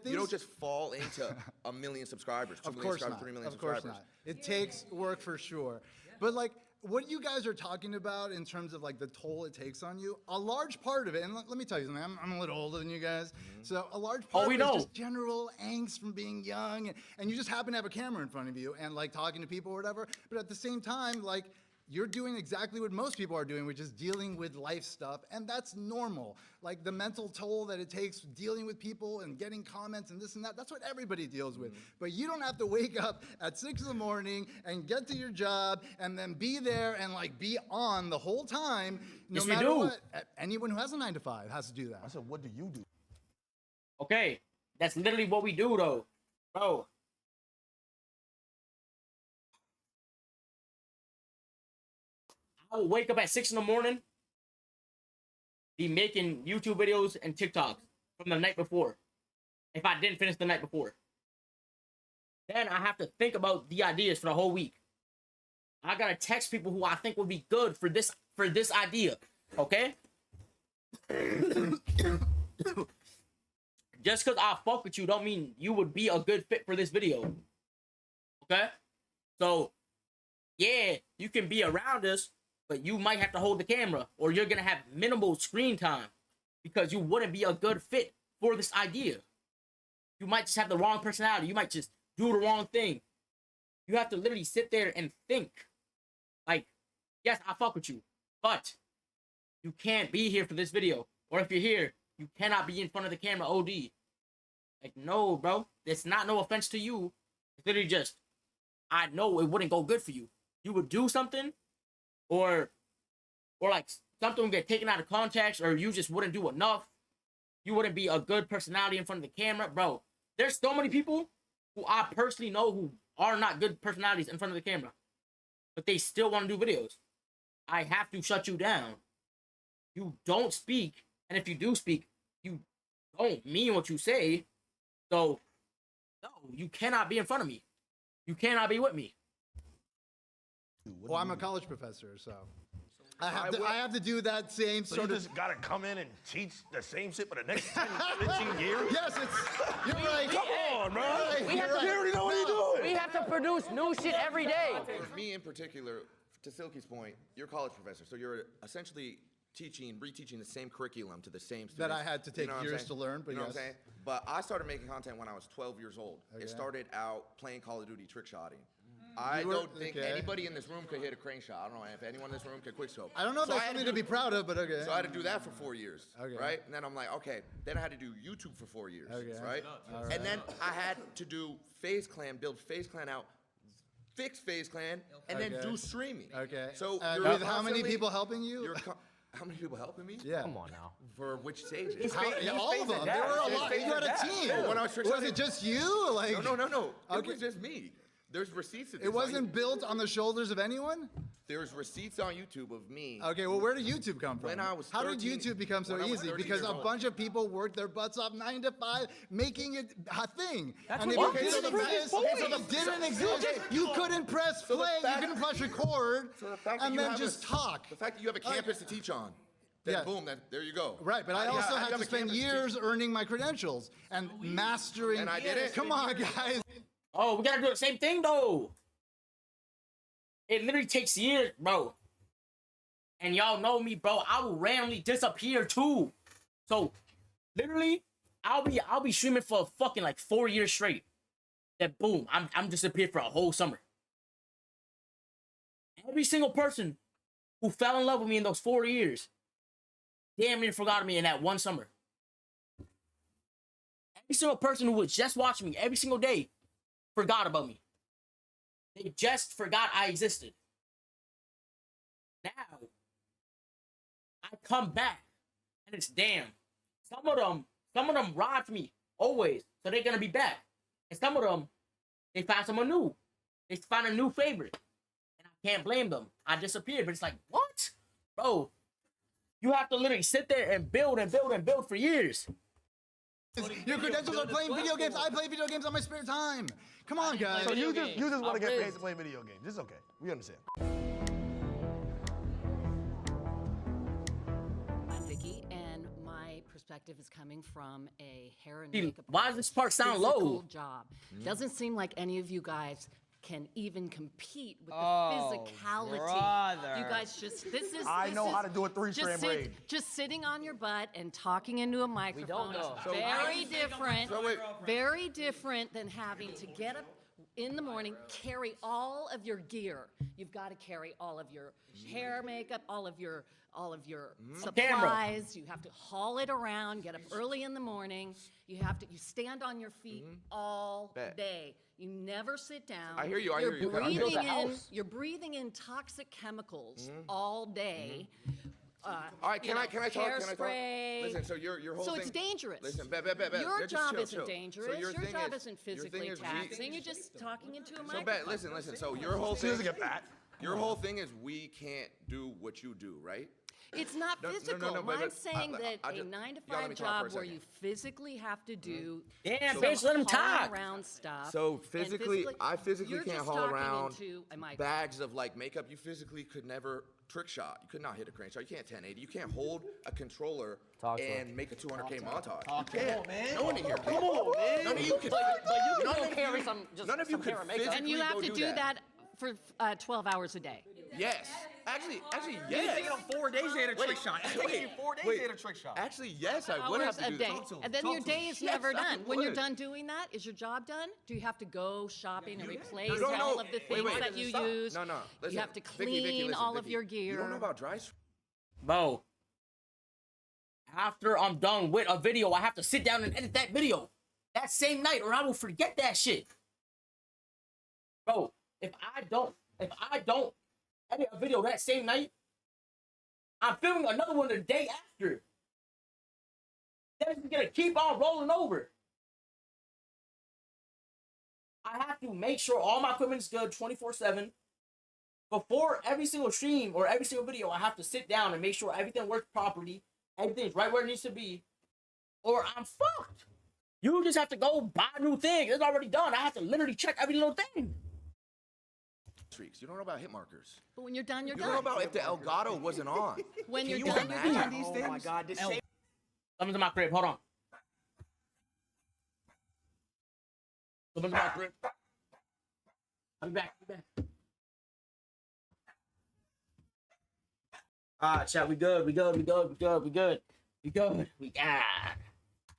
You don't just fall into 1 million subscribers, 2 million subscribers, 3 million subscribers. Of course not. It takes work for sure. But like what you guys are talking about in terms of like the toll it takes on you, a large part of it, and let me tell you something, I'm a little older than you guys, so a large part of it is just general angst from being young, and you just happen to have a camera in front of you and like talking to people or whatever, but at the same time, like, you're doing exactly what most people are doing, which is dealing with life stuff, and that's normal. Like the mental toll that it takes dealing with people and getting comments and this and that, that's what everybody deals with. But you don't have to wake up at 6 in the morning and get to your job and then be there and like be on the whole time, no matter what. Anyone who has a 9 to 5 has to do that. I said, what do you do? Okay, that's literally what we do though, bro. I will wake up at 6 in the morning, be making YouTube videos and TikToks from the night before, if I didn't finish the night before. Then I have to think about the ideas for the whole week. I gotta text people who I think would be good for this idea, okay? Just because I fuck with you don't mean you would be a good fit for this video, okay? So, yeah, you can be around us, but you might have to hold the camera, or you're gonna have minimal screen time because you wouldn't be a good fit for this idea. You might just have the wrong personality. You might just do the wrong thing. You have to literally sit there and think. Like, yes, I fuck with you, but you can't be here for this video. Or if you're here, you cannot be in front of the camera OD. Like, no, bro. It's not no offense to you. It's literally just, I know it wouldn't go good for you. You would do something, or like something would get taken out of context, or you just wouldn't do enough. You wouldn't be a good personality in front of the camera. Bro, there's so many people who I personally know who are not good personalities in front of the camera, but they still want to do videos. I have to shut you down. You don't speak, and if you do speak, you don't mean what you say. So, no, you cannot be in front of me. You cannot be with me. Well, I'm a college professor, so I have to do that same So sort you of. just gotta come in and teach the same shit for the next 10, 15 years? Yes, you're right. Come on, bro. We have to, You already know what you're doing. We have to produce new shit every day. For me in particular, to Silky's point, you're a college professor, so you're essentially reteaching the same curriculum to the same students. That I had to take You know what I'm years saying? to learn, but you know yes. what I'm saying? But I started making content when I was 12 years old. Okay. It started out playing Call of Duty trick shotting. I You were- don't think okay. anybody in this room could hit a crane shot. I don't know if anyone in this room could quick scope. I don't know if So that's I had something to be proud of, but okay. So I had to do that for 4 years, Okay. right? And then I'm like, okay. Then I had to do YouTube for 4 years, Okay. right? All right. And then I had to do FaZe Clan, build FaZe Clan out, fix FaZe Clan, and then Okay. do streaming. Okay. So And you're with how many constantly- people helping you? How many people helping me? Yeah. Come on now. For which stages? Yeah, all of them. There were a lot. You had a team. When I was trick Was shotting- it just you? Like No. It Okay. was just me. There's receipts of this. It wasn't built on the shoulders of anyone? There's receipts on YouTube of me. Okay, well, where did YouTube come from? When I was How did 13 YouTube become so when I was easy? 13 Because years a old. bunch of people worked their butts off 9 to 5, making it a thing. That's and what if YouTube it didn't is exist, for. if it didn't exist, you couldn't press So the play, fact- you couldn't press record, So the fact that and you then have just talk. The fact that you have a campus to teach on, then Yeah. boom, there you go. Right, but I Yeah, also you had have to a spend campus to years teach. earning my credentials and mastering. And I did it. Come on, guys. Oh, we gotta do the same thing though. It literally takes years, bro. And y'all know me, bro. I will randomly disappear too. So, literally, I'll be streaming for fucking like 4 years straight. Then boom, I'm disappeared for a whole summer. Every single person who fell in love with me in those 4 years, damn near forgot me in that one summer. Every single person who was just watching me every single day forgot about me. They just forgot I existed. Now, I come back, and it's damn. Some of them robbed me always, so they're gonna be back. And some of them, they find someone new. They find a new favorite, and I can't blame them. I disappeared, but it's like, what, bro? You have to literally sit there and build and build and build for years. Your credentials are playing video games. I play video games on my spare time. Come on, guys. So you just want to get paid to play video games. It's okay. We understand. I'm Vicky, and my perspective is coming from a hair and Dude, makeup. why does this part sound low? physical job. Doesn't seem like any of you guys can even compete with the Oh, physicality. brother. You guys just I know how to do a three-strand braid. Just sitting on your butt and talking into a microphone know. is So very different. So wait. Very different than having to get up in the morning, carry all of your gear. You've got to carry all of your hair, makeup, all of your supplies. You have to haul it around, get up early in the morning. You stand on your feet all Bet. day. You never sit down. I hear you, I You're hear you. I hear you. You're breathing in toxic chemicals all day. All right, can I talk? Can I talk? Hairspray. Listen, so your whole So thing. it's dangerous. Listen, bet. Your Yeah, just job chill, isn't chill. dangerous. So your thing job is- isn't your thing physically is taxing. You're just talking into a So microphone. bet, listen. So your whole She thing. doesn't get fat. Your whole thing is we can't do what you do, right? It's not No, no, physical. no, but- I'm saying that I a just- 9 to y'all let 5 me talk for a job where second. you physically have to do Damn, some bitch, let him hauling talk. around stuff. So and physically, I physically you're can't just haul talking around into a microphone. bags of like makeup. You physically could never trick shot. You could not hit a crane shot. You can't 1080. You can't hold a controller and make a 200K montage. You can't. No one in here can. Come on, man. None of you can. But you none can of carry you- some just None of you some could hair and makeup. physically And you have go to do that for 12 hours a day. Yes. Actually, He's yes. taking him 4 days to hit a trick shot. It's taking you 4 days to hit a trick shot. Actually, yes, I would have Hours to a do day. that. And then your day is Yes, never I done. When you're would. done doing that, is your job done? Do you have to go shopping and replace No, no. all of the things Wait. that you Stop. use? No. Listen, You have to Vicky, clean listen, all of Vicky. your You gear. don't know about dry Bro, after I'm done with a video, I have to sit down and edit that video that same night, or I will forget that shit. Bro, if I don't edit a video that same night, I'm filming another one the day after. Then it's gonna keep on rolling over. I have to make sure all my equipment is good 24/7. Before every single stream or every single video, I have to sit down and make sure everything works properly, everything's right where it needs to be, or I'm fucked. You just have to go buy new things. It's already done. I have to literally check every little thing. streaks. You don't know about hit markers. But when you're done, you're You done. don't know about if the Elgato wasn't on. When Can you're you done, imagine? you're done. These things? Oh my God, this Someone's in my crib. Hold on. Someone's in my crib. I'll be back. Chat, we good. We good.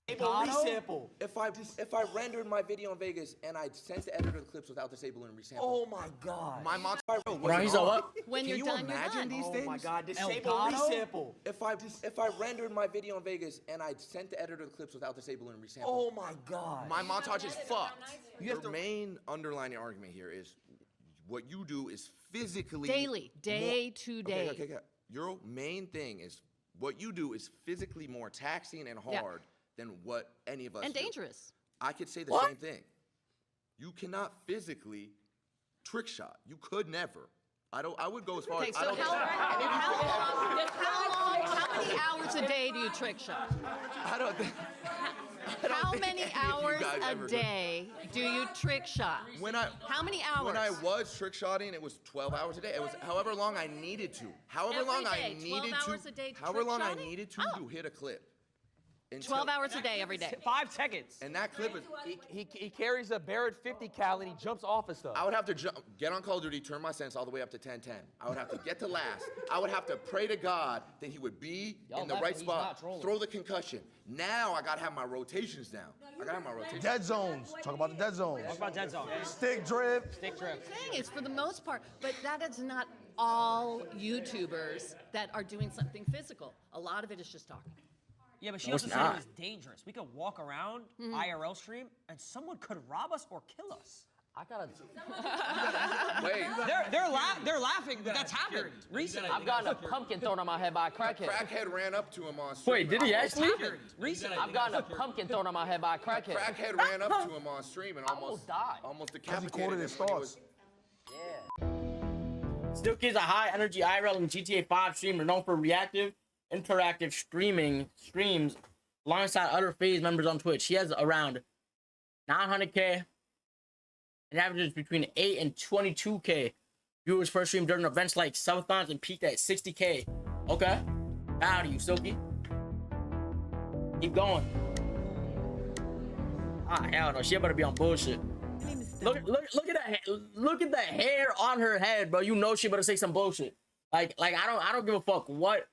Resample. If I rendered my video in Vegas and I sent the editor the clips without disabling resample. Oh my God. My montage. Bro, he's a what? When Can you're you done, you're imagine done. these things? Oh my God. Disable resample. If I rendered my video in Vegas and I sent the editor the clips without disabling resample. Oh my God. My montage is fucked. Your main underlying argument here is what you do is physically Daily, day to day. Okay. Your main thing is what you do is physically more taxing and hard than what any of us And do. dangerous. I could say the same thing. You cannot physically trick shot. You could never. I would go as far Okay, as so how many hours a day do you trick shot? How many hours a day do you trick shot? How many hours? When I was trick shotting, it was 12 hours a day. It was however long I needed to. However long I needed 12 hours a day However long I trick-shotting? needed to hit a clip. 12 hours a day, every day. 5 seconds. And that clip is. He carries a Barrett 50 cal and he jumps off of stuff. I would have to get on Call of Duty, turn my sense all the way up to 10-10. I would have to get to last. I would have to pray to God that he would be in the right spot, throw the concussion. Now I gotta have my rotations down. Dead zones. Talk about the dead zones. Talk about dead zones. Stick drip. Stick drip. Thing is, for the most part, but that is not all YouTubers that are doing something physical. A lot of it is just talking. Yeah, but she also said it was dangerous. We could walk around IRL stream and someone could rob us or kill us. I gotta. Wait. They're laughing, but that's happened recently. I've gotten a pumpkin thrown on my head by a crackhead. Crackhead ran up to him on stream. Wait, did he actually? Recently. I've gotten a pumpkin thrown on my head by a crackhead. Crackhead ran up to him on stream and almost died. Almost Because he decapitated quoted him his when he thoughts. Still Kid's a high energy IRL and GTA 5 streamer known for reactive, interactive streams alongside other FaZe members on Twitch. He has around 900K and averages between 8 and 22K viewers per stream during events like subathons and peaked at 60K. Okay. Proud of you, Silky. Keep going. Hell no. She better be on bullshit. Look at that. Look at the hair on her head, bro. You know she better say some bullshit. Like I don't give a fuck what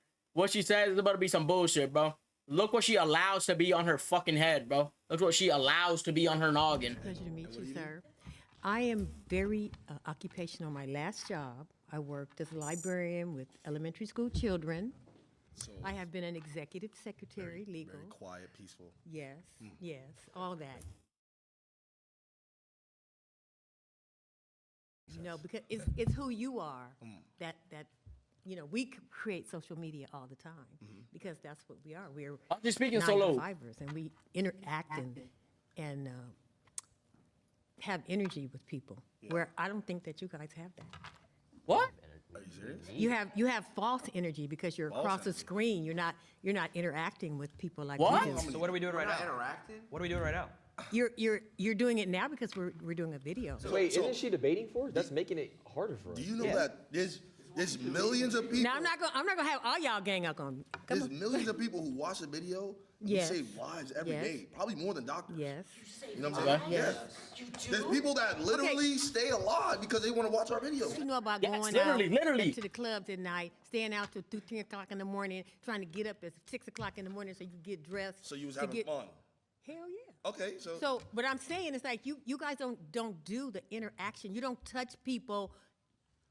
she says. It's about to be some bullshit, bro. Look what she allows to be on her fucking head, bro. Look what she allows to be on her noggin. Pleasure to meet you, sir. I am very occupational. My last job, I worked as a librarian with elementary school children. So I have been an executive secretary, legal. Very quiet, peaceful. Yes, yes, all that. You know, because it's who you are that we create social media all the time because that's what we are. We're I'm just speaking 9 solo. to 5ers, and we interact and have energy with people. Where I don't think that you guys have that. What? Are you serious? You have false energy because you're across the screen. You're not interacting with people like What? we do. So what are we doing right now? Interacting? What are we doing right now? You're doing it now because we're doing a video. Wait, isn't she debating for us? That's making it harder for us. Do you know that there's millions of people? Now I'm not gonna have all y'all gang up on me. There's millions of people who watch the video who Yes. save lives every day. Yes. Probably more than doctors. Yes. You know what I'm saying? Yes. There's people that literally stay alive because they want to watch our videos. You know about Yes, going literally. out to the clubs at night, staying out till 2, 10 o'clock in the morning, trying to get up at 6 o'clock in the morning so you can get dressed. So you was to having fun. Hell yeah. Okay, so So what I'm saying is like you guys don't do the interaction. You don't touch people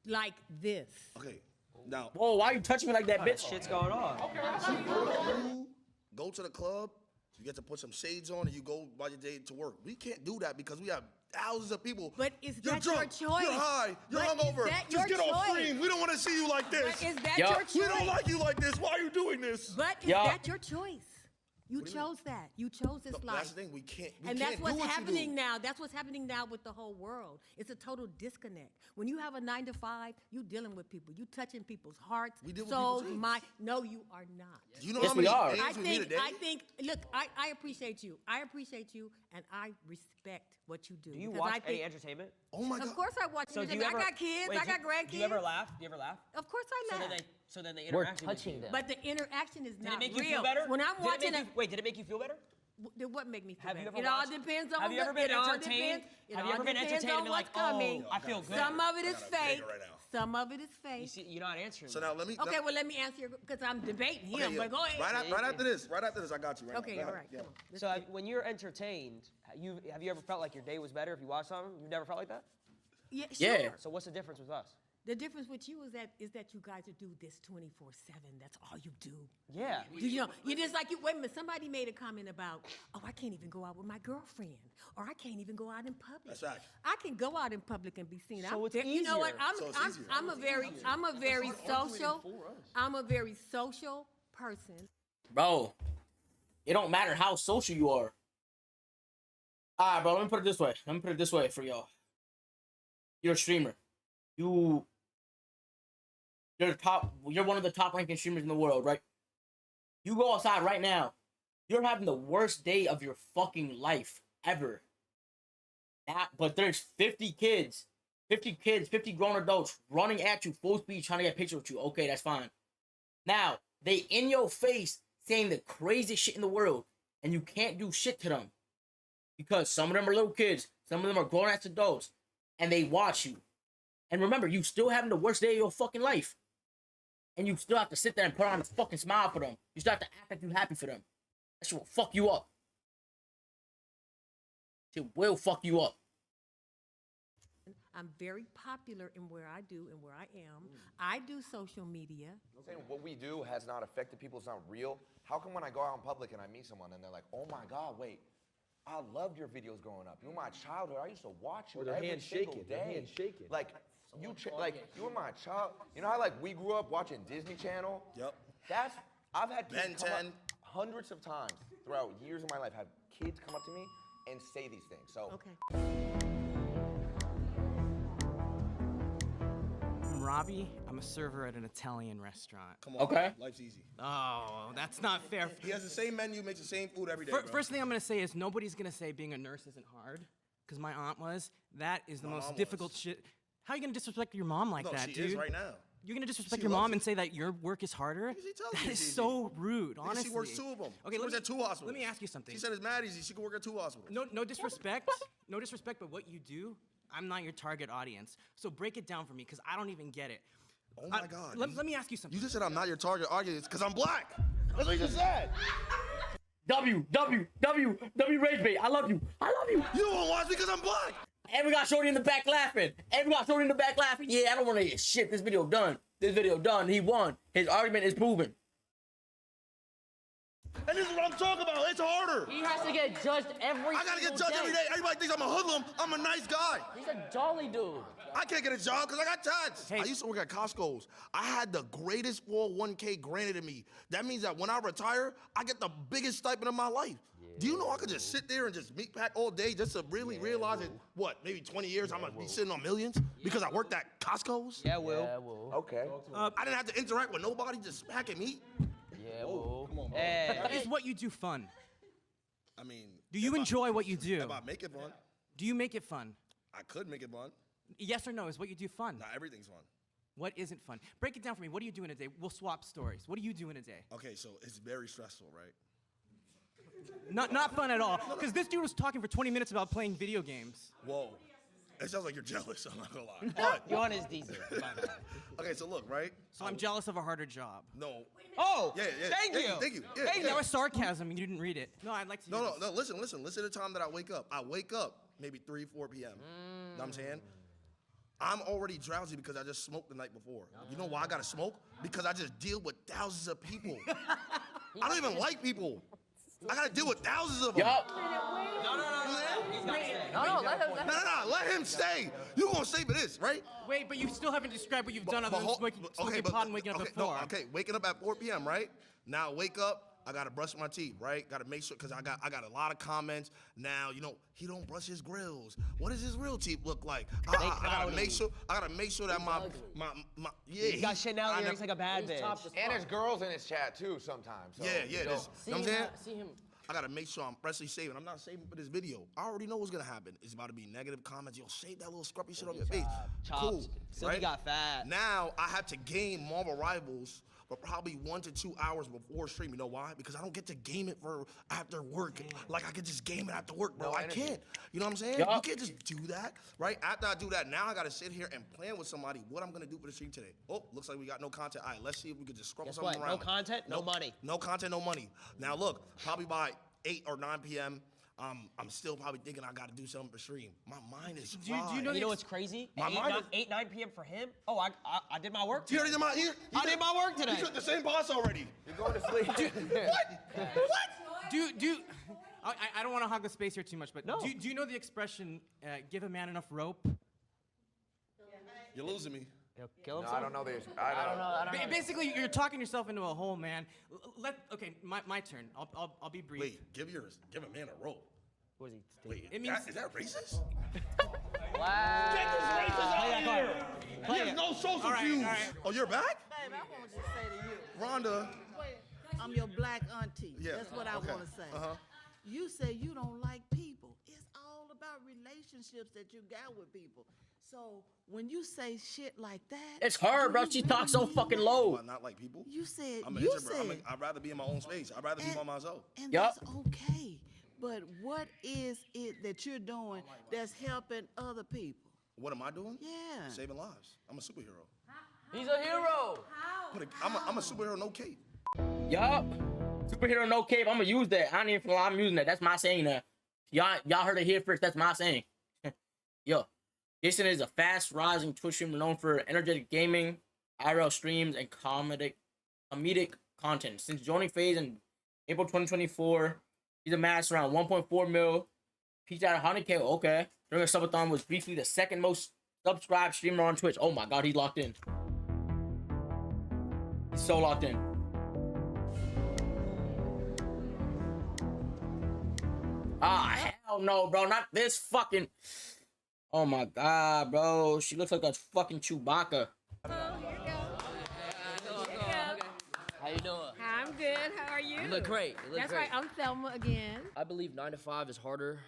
like this. okay. Now Whoa, why you touching me like that, bitch? Shit's going on. you go to the club, you get to put some shades on, and you go by your day to work. We can't do that because we have thousands of people. But is You're that drunk, your choice? You're high. You're But is hungover. that Just your get off choice? screen. We don't want to see you like this. But is that Yup. your choice? We don't like you like this. Why are you doing this? But is Yup. that your choice? You chose that. You chose this No, life. that's the thing. We can't. We And can't that's do what's what happening you do. now. That's what's happening now with the whole world. It's a total disconnect. When you have a 9 to 5, you dealing with people. You touching people's hearts, We deal with souls, people too. mind. No, you are not. Do you know Yes, how we many are. games we need a day? Look, I appreciate you. I appreciate you, and I respect what you do. Do you because watch I think- any entertainment? Oh my God. Of course I watch So do entertainment. you ever, I got kids. wait, I got grandkids. Do you ever laugh? Do you ever laugh? Of course I So laugh. then they We're interact with touching you. them. But the interaction is Did not it make you real. feel better? When I'm Did it watching make you, wait, did it make you feel better? Then what make me feel Have you better? ever It all watched- depends on have you what- ever been it all entertained? depends- it Have you all ever been depends entertained on and be like, what's coming. oh, I feel good? Some of it is fake. right now. Some of it is fake. You see, you're not answering. So now let me. Okay, well, let me answer because I'm debating him, yeah. but go ahead. Right after this, I got you. Right Okay, now. Go all ahead. right, Yeah. come on. So when you're entertained, have you ever felt like your day was better if you watched something? You've never felt like that? Yeah, sure. Yeah. So what's the difference with us? The difference with you is that you guys do this 24/7. That's all you do. Yeah. You know, you just like you. Wait a minute. Somebody made a comment about, oh, I can't even go out with my girlfriend, or I can't even go out in public. That's right. I can go out in public and be seen. So it's You know what? easier. I'm a very social person. Bro, it don't matter how social you are. All right, bro. Let me put it this way for y'all. You're a streamer. You're one of the top ranking streamers in the world, right? You go outside right now, you're having the worst day of your fucking life ever. But there's 50 grown adults running at you full speed trying to get a picture with you. Okay, that's fine. Now, they in your face saying the craziest shit in the world, and you can't do shit to them. Because some of them are little kids, some of them are grown-ass adults, and they watch you. And remember, you still having the worst day of your fucking life. And you still have to sit there and put on a fucking smile for them. You still have to act like you're happy for them. That shit will fuck you up. It will fuck you up. I'm very popular in where I do and where I am. I do social media. I'm saying what we do has not affected people. It's not real. How come when I go out in public and I meet someone and they're like, oh my God, wait, I loved your videos growing up. You were my childhood. I used to watch you Or their every hands single shaking, day. their hands shaking. Like, you were my child. You know how like we grew up watching Disney Channel? Yep. I've had kids Ben come 10. up hundreds of times throughout years of my life, have kids come up to me and say these things. So. Okay. I'm Robbie. I'm a server at an Italian restaurant. Come on. Okay. Life's easy. Oh, that's not fair. He has the same menu, makes the same food every day. First thing I'm gonna say is nobody's gonna say being a nurse isn't hard, because my aunt was. That is the My most mom difficult shit. How are you gonna disrespect your mom like No, that, she dude? is right now. You're gonna disrespect She your loves mom it. and say that your work is harder? That is so rude, Nigga, honestly. She works 2 of them. Okay, She works at 2 hospitals. Let me ask you something. She said it's mad easy. She can work at 2 hospitals. No disrespect. No disrespect, but what you do, I'm not your target audience. So break it down for me, because I don't even get it. Oh my God. Let me ask you something. You just said I'm not your target audience because I'm black. That's what you just said. W Rage Bait. I love you. You don't watch me because I'm black. And we got Shorty in the back laughing. Yeah, I don't want to hear shit. This video done. He won. His argument is proven. And this is what I'm talking about. It's harder. He has to get judged every I gotta get judged every day. Everybody thinks I'm a hoodlum. I'm a nice guy. He's a jolly dude. I can't get a job because I got tats. I used to work at Costco's. I had the greatest 401k granted to me. That means that when I retire, I get the biggest stipend of my life. Do you know I could just sit there and just meat pack all day just to really realize that, what, maybe 20 years I'm gonna be sitting on millions because I worked at Costco's? Yeah, Will. Okay. I didn't have to interact with nobody, just packing meat. Yeah, Will. Come on, bro. Is what you do fun? I mean, Do you enjoy what you do? if I make it fun, Do you make it fun? I could make it fun. Yes or no? Is what you do fun? Not everything's fun. What isn't fun? Break it down for me. What do you do in a day? We'll swap stories. What do you do in a day? Okay, so it's very stressful, right? Not fun at all. Because this dude was talking for 20 minutes about playing video games. Whoa. It sounds like you're jealous, I'm not gonna lie. But, You're on his diesel. okay, so look, right? So I'm jealous of a harder job. No. Oh, Yeah, thank you. Thank you. Yeah, Thank you. yeah. That was sarcasm. You didn't read it. No, I'd like to. No, hear no, this. no, listen. Listen to the time that I wake up. I wake up maybe 3, 4 p.m. Know what I'm saying? I'm already drowsy because I just smoked the night before. You know why I gotta smoke? Because I just deal with thousands of people. I don't even like people. I gotta deal with thousands of them. Yup. No, let him. No, let him stay. You gonna stay for this, right? Wait, but you still haven't described what you've done other than smoking pot and waking up at 4. Okay, waking up at 4 p.m., right? Now wake up, I gotta brush my teeth, right? Gotta make sure, cause I got a lot of comments. Now, you know, he don't brush his grills. What does his real teeth look like? I gotta make sure that my yeah. He's got Chanel earrings like a bad bitch. And there's girls in his chat too sometimes. So Yeah, you this, don't- you know what I'm saying? See him. I gotta make sure I'm freshly saving. I'm not saving for this video. I already know what's gonna happen. It's about to be negative comments. Yo, shave that little scruffy shit on your face. Chopped. Cool, So right? he got fat. Now I have to gain Marvel Rivals but probably 1 to 2 hours before stream. You know why? Because I don't get to game it for after work. Like I can just game it after work, bro. I can't. You know what I'm saying? You can't just do that, right? After I do that, now I gotta sit here and plan with somebody what I'm gonna do for the stream today. Oh, looks like we got no content. All right, let's see if we can just scrubble something around. No content, no money. No content, no money. Now look, probably by 8 or 9 p.m., I'm still probably thinking I gotta do something for stream. My mind is fried. Do you know what's crazy? My mind is... 8, 9 p.m. for him? Oh, I did my work He today. already did I did my work today. He took the same boss already. You're going to sleep. Do I don't want to hog the space here too much, but do you know the expression, give a man enough rope? You're losing me. Kill No, I don't know this. I don't know. Basically, you're talking yourself into a hole, man. Okay, my turn. I'll be brief. Wait, give a man a rope. What is he? Wait, It means- is that racist? Wow. Get this racist out of here! He has no social cues. Oh, you're back? Babe, I want to say to you. Rhonda. I'm your black auntie. Yeah, That's what I okay. want to say. Uh-huh. You say you don't like people. It's all about relationships that you got with people. So when you say shit like that, It's her, bro. She talks so fucking low. Do I not like people? You said I'm an you introvert. said, I'd rather be in my own space. I'd rather be by myself. and that's okay. But what is it that you're doing that's helping other people? What am I doing? Yeah. Saving lives. I'm a superhero. He's a hero. I'm a superhero, no cape. Yup. Superhero no cape. I'm gonna use that. I ain't even lie, I'm using that. That's my saying now. Y'all heard it here first. That's my saying. Yo. Jason is a fast rising Twitch streamer known for energetic gaming, IRL streams, and comedic content. Since joining FaZe in April 2024, he's amassed around 1.4 mil. Peaked at 100K. Okay. During a subathon, was briefly the second most subscribed streamer on Twitch. Oh my god, he's locked in. He's so locked in. Ah, hell no, bro. Not this fucking... Oh my god, bro. She looks like a fucking Chewbacca. How you doing? I'm good. How are you? You look great. You look That's great. right. I'm Thelma again. I believe 9 to 5 is harder.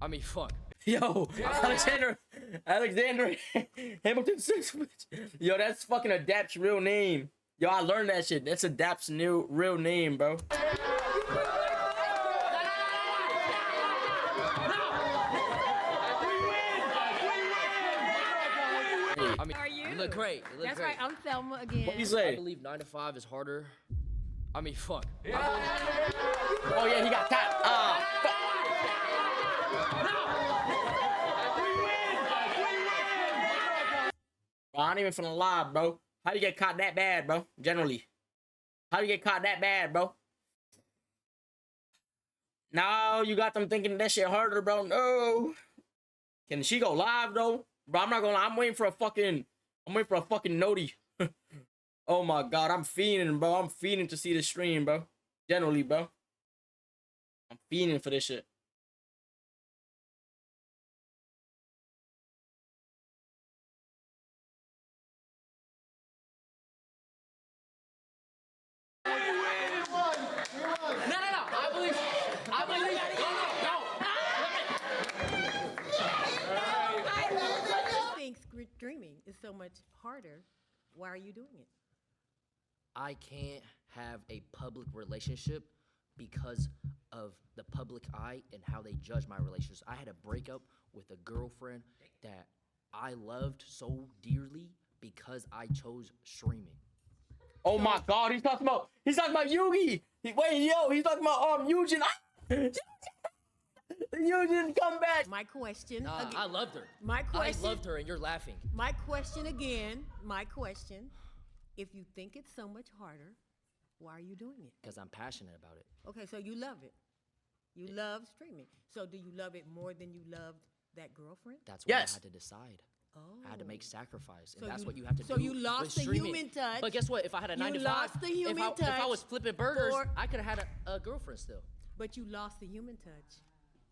I mean, fuck. Yo, Alexander Hamilton 6. Yo, that's fucking Adapt's real name. Yo, I learned that shit. That's Adapt's new real name, bro. I mean, How are you? You look great. You look That's great. right. I'm Thelma again. What you say? I believe 9 to 5 is harder. I mean, fuck. Oh yeah, he got caught. Bro, I ain't even finna lie, bro. How you get caught that bad, bro? Generally. How you get caught that bad, bro? Now you got them thinking that shit harder, bro. No. Can she go live though? Bro, I'm not gonna lie. I'm waiting for a fucking noti. Oh my god, I'm fiending, bro. I'm fiending to see the stream, bro. Generally, bro. I'm fiending for this shit. No. I believe. I think streaming is so much harder. Why are you doing it? I can't have a public relationship because of the public eye and how they judge my relationships. I had a breakup with a girlfriend that I loved so dearly because I chose streaming. Oh my god, he's talking about Yugi. He's talking about Eugen. Eugen, come back. My question. Nah, again, I loved her. My question. I loved her, and you're laughing. My question again. My question. If you think it's so much harder, why are you doing it? Because I'm passionate about it. Okay, so you love it. You love streaming. So do you love it more than you loved that girlfriend? That's what I had to decide. Oh. I had to make sacrifice, and So that's you- what you have to do. so you lost with the streaming. human touch. But guess what? If I had a 9 to 5, lost the human if I was touch flipping burgers, for- I could have had a girlfriend still. But you lost the human touch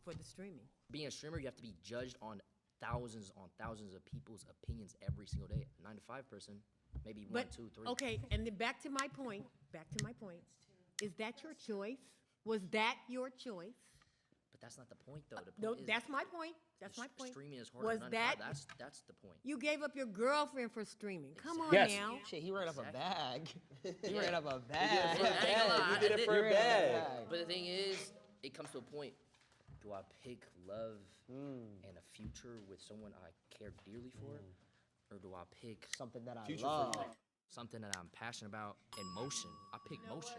for the streaming. Being a streamer, you have to be judged on thousands of people's opinions every single day. A 9 to 5 person, maybe one, But, two, three. okay, and then back to my point. Is that your choice? Was that your choice? But that's not the point, though. The point No, is, that's my point. That's my point. Streaming is harder Was than that 9 to 5. That's the point. you gave up your girlfriend for streaming? Come on Yes. now. Shit, he ran up a bag. He Yeah. ran up a I ain't bag. gonna lie, He did it I for a bag. But the thing is, it comes to a point. Do I pick love and a future with someone I care dearly for, or do I pick Something that I future love. for something that I'm passionate about and motion? I pick motion.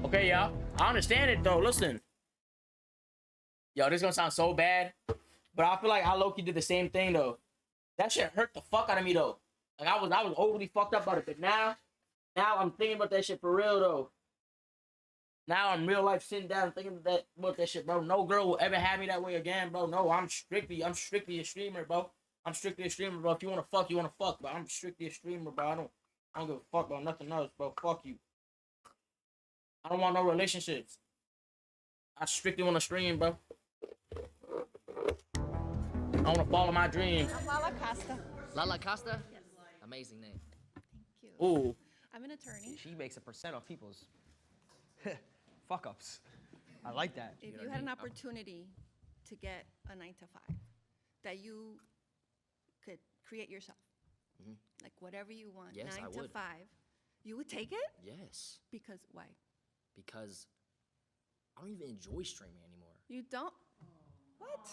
Okay, y'all. I understand it though. Listen. Yo, this is gonna sound so bad, but I feel like I low-key did the same thing though. That shit hurt the fuck out of me though. Like I was overly fucked up about it, but now I'm thinking about that shit for real though. Now I'm real life sitting down thinking about that shit, bro. No girl will ever have me that way again, bro. No, I'm strictly a streamer, bro. I'm strictly a streamer, bro. If you wanna fuck, you wanna fuck, but I'm strictly a streamer, bro. I don't give a fuck about nothing else, bro. Fuck you. I don't want no relationships. I strictly wanna stream, bro. I wanna follow my dreams. I'm Lala Costa. Lala Costa? Amazing name. Thank you. Ooh. I'm an attorney. She makes a percent off people's fuck ups. I like that. If you had an opportunity to get a 9 to 5 that you could create yourself, like whatever you want, Yes, 9 I to would. 5, you would take it? Yes. Because why? Because I don't even enjoy streaming anymore. You don't? What?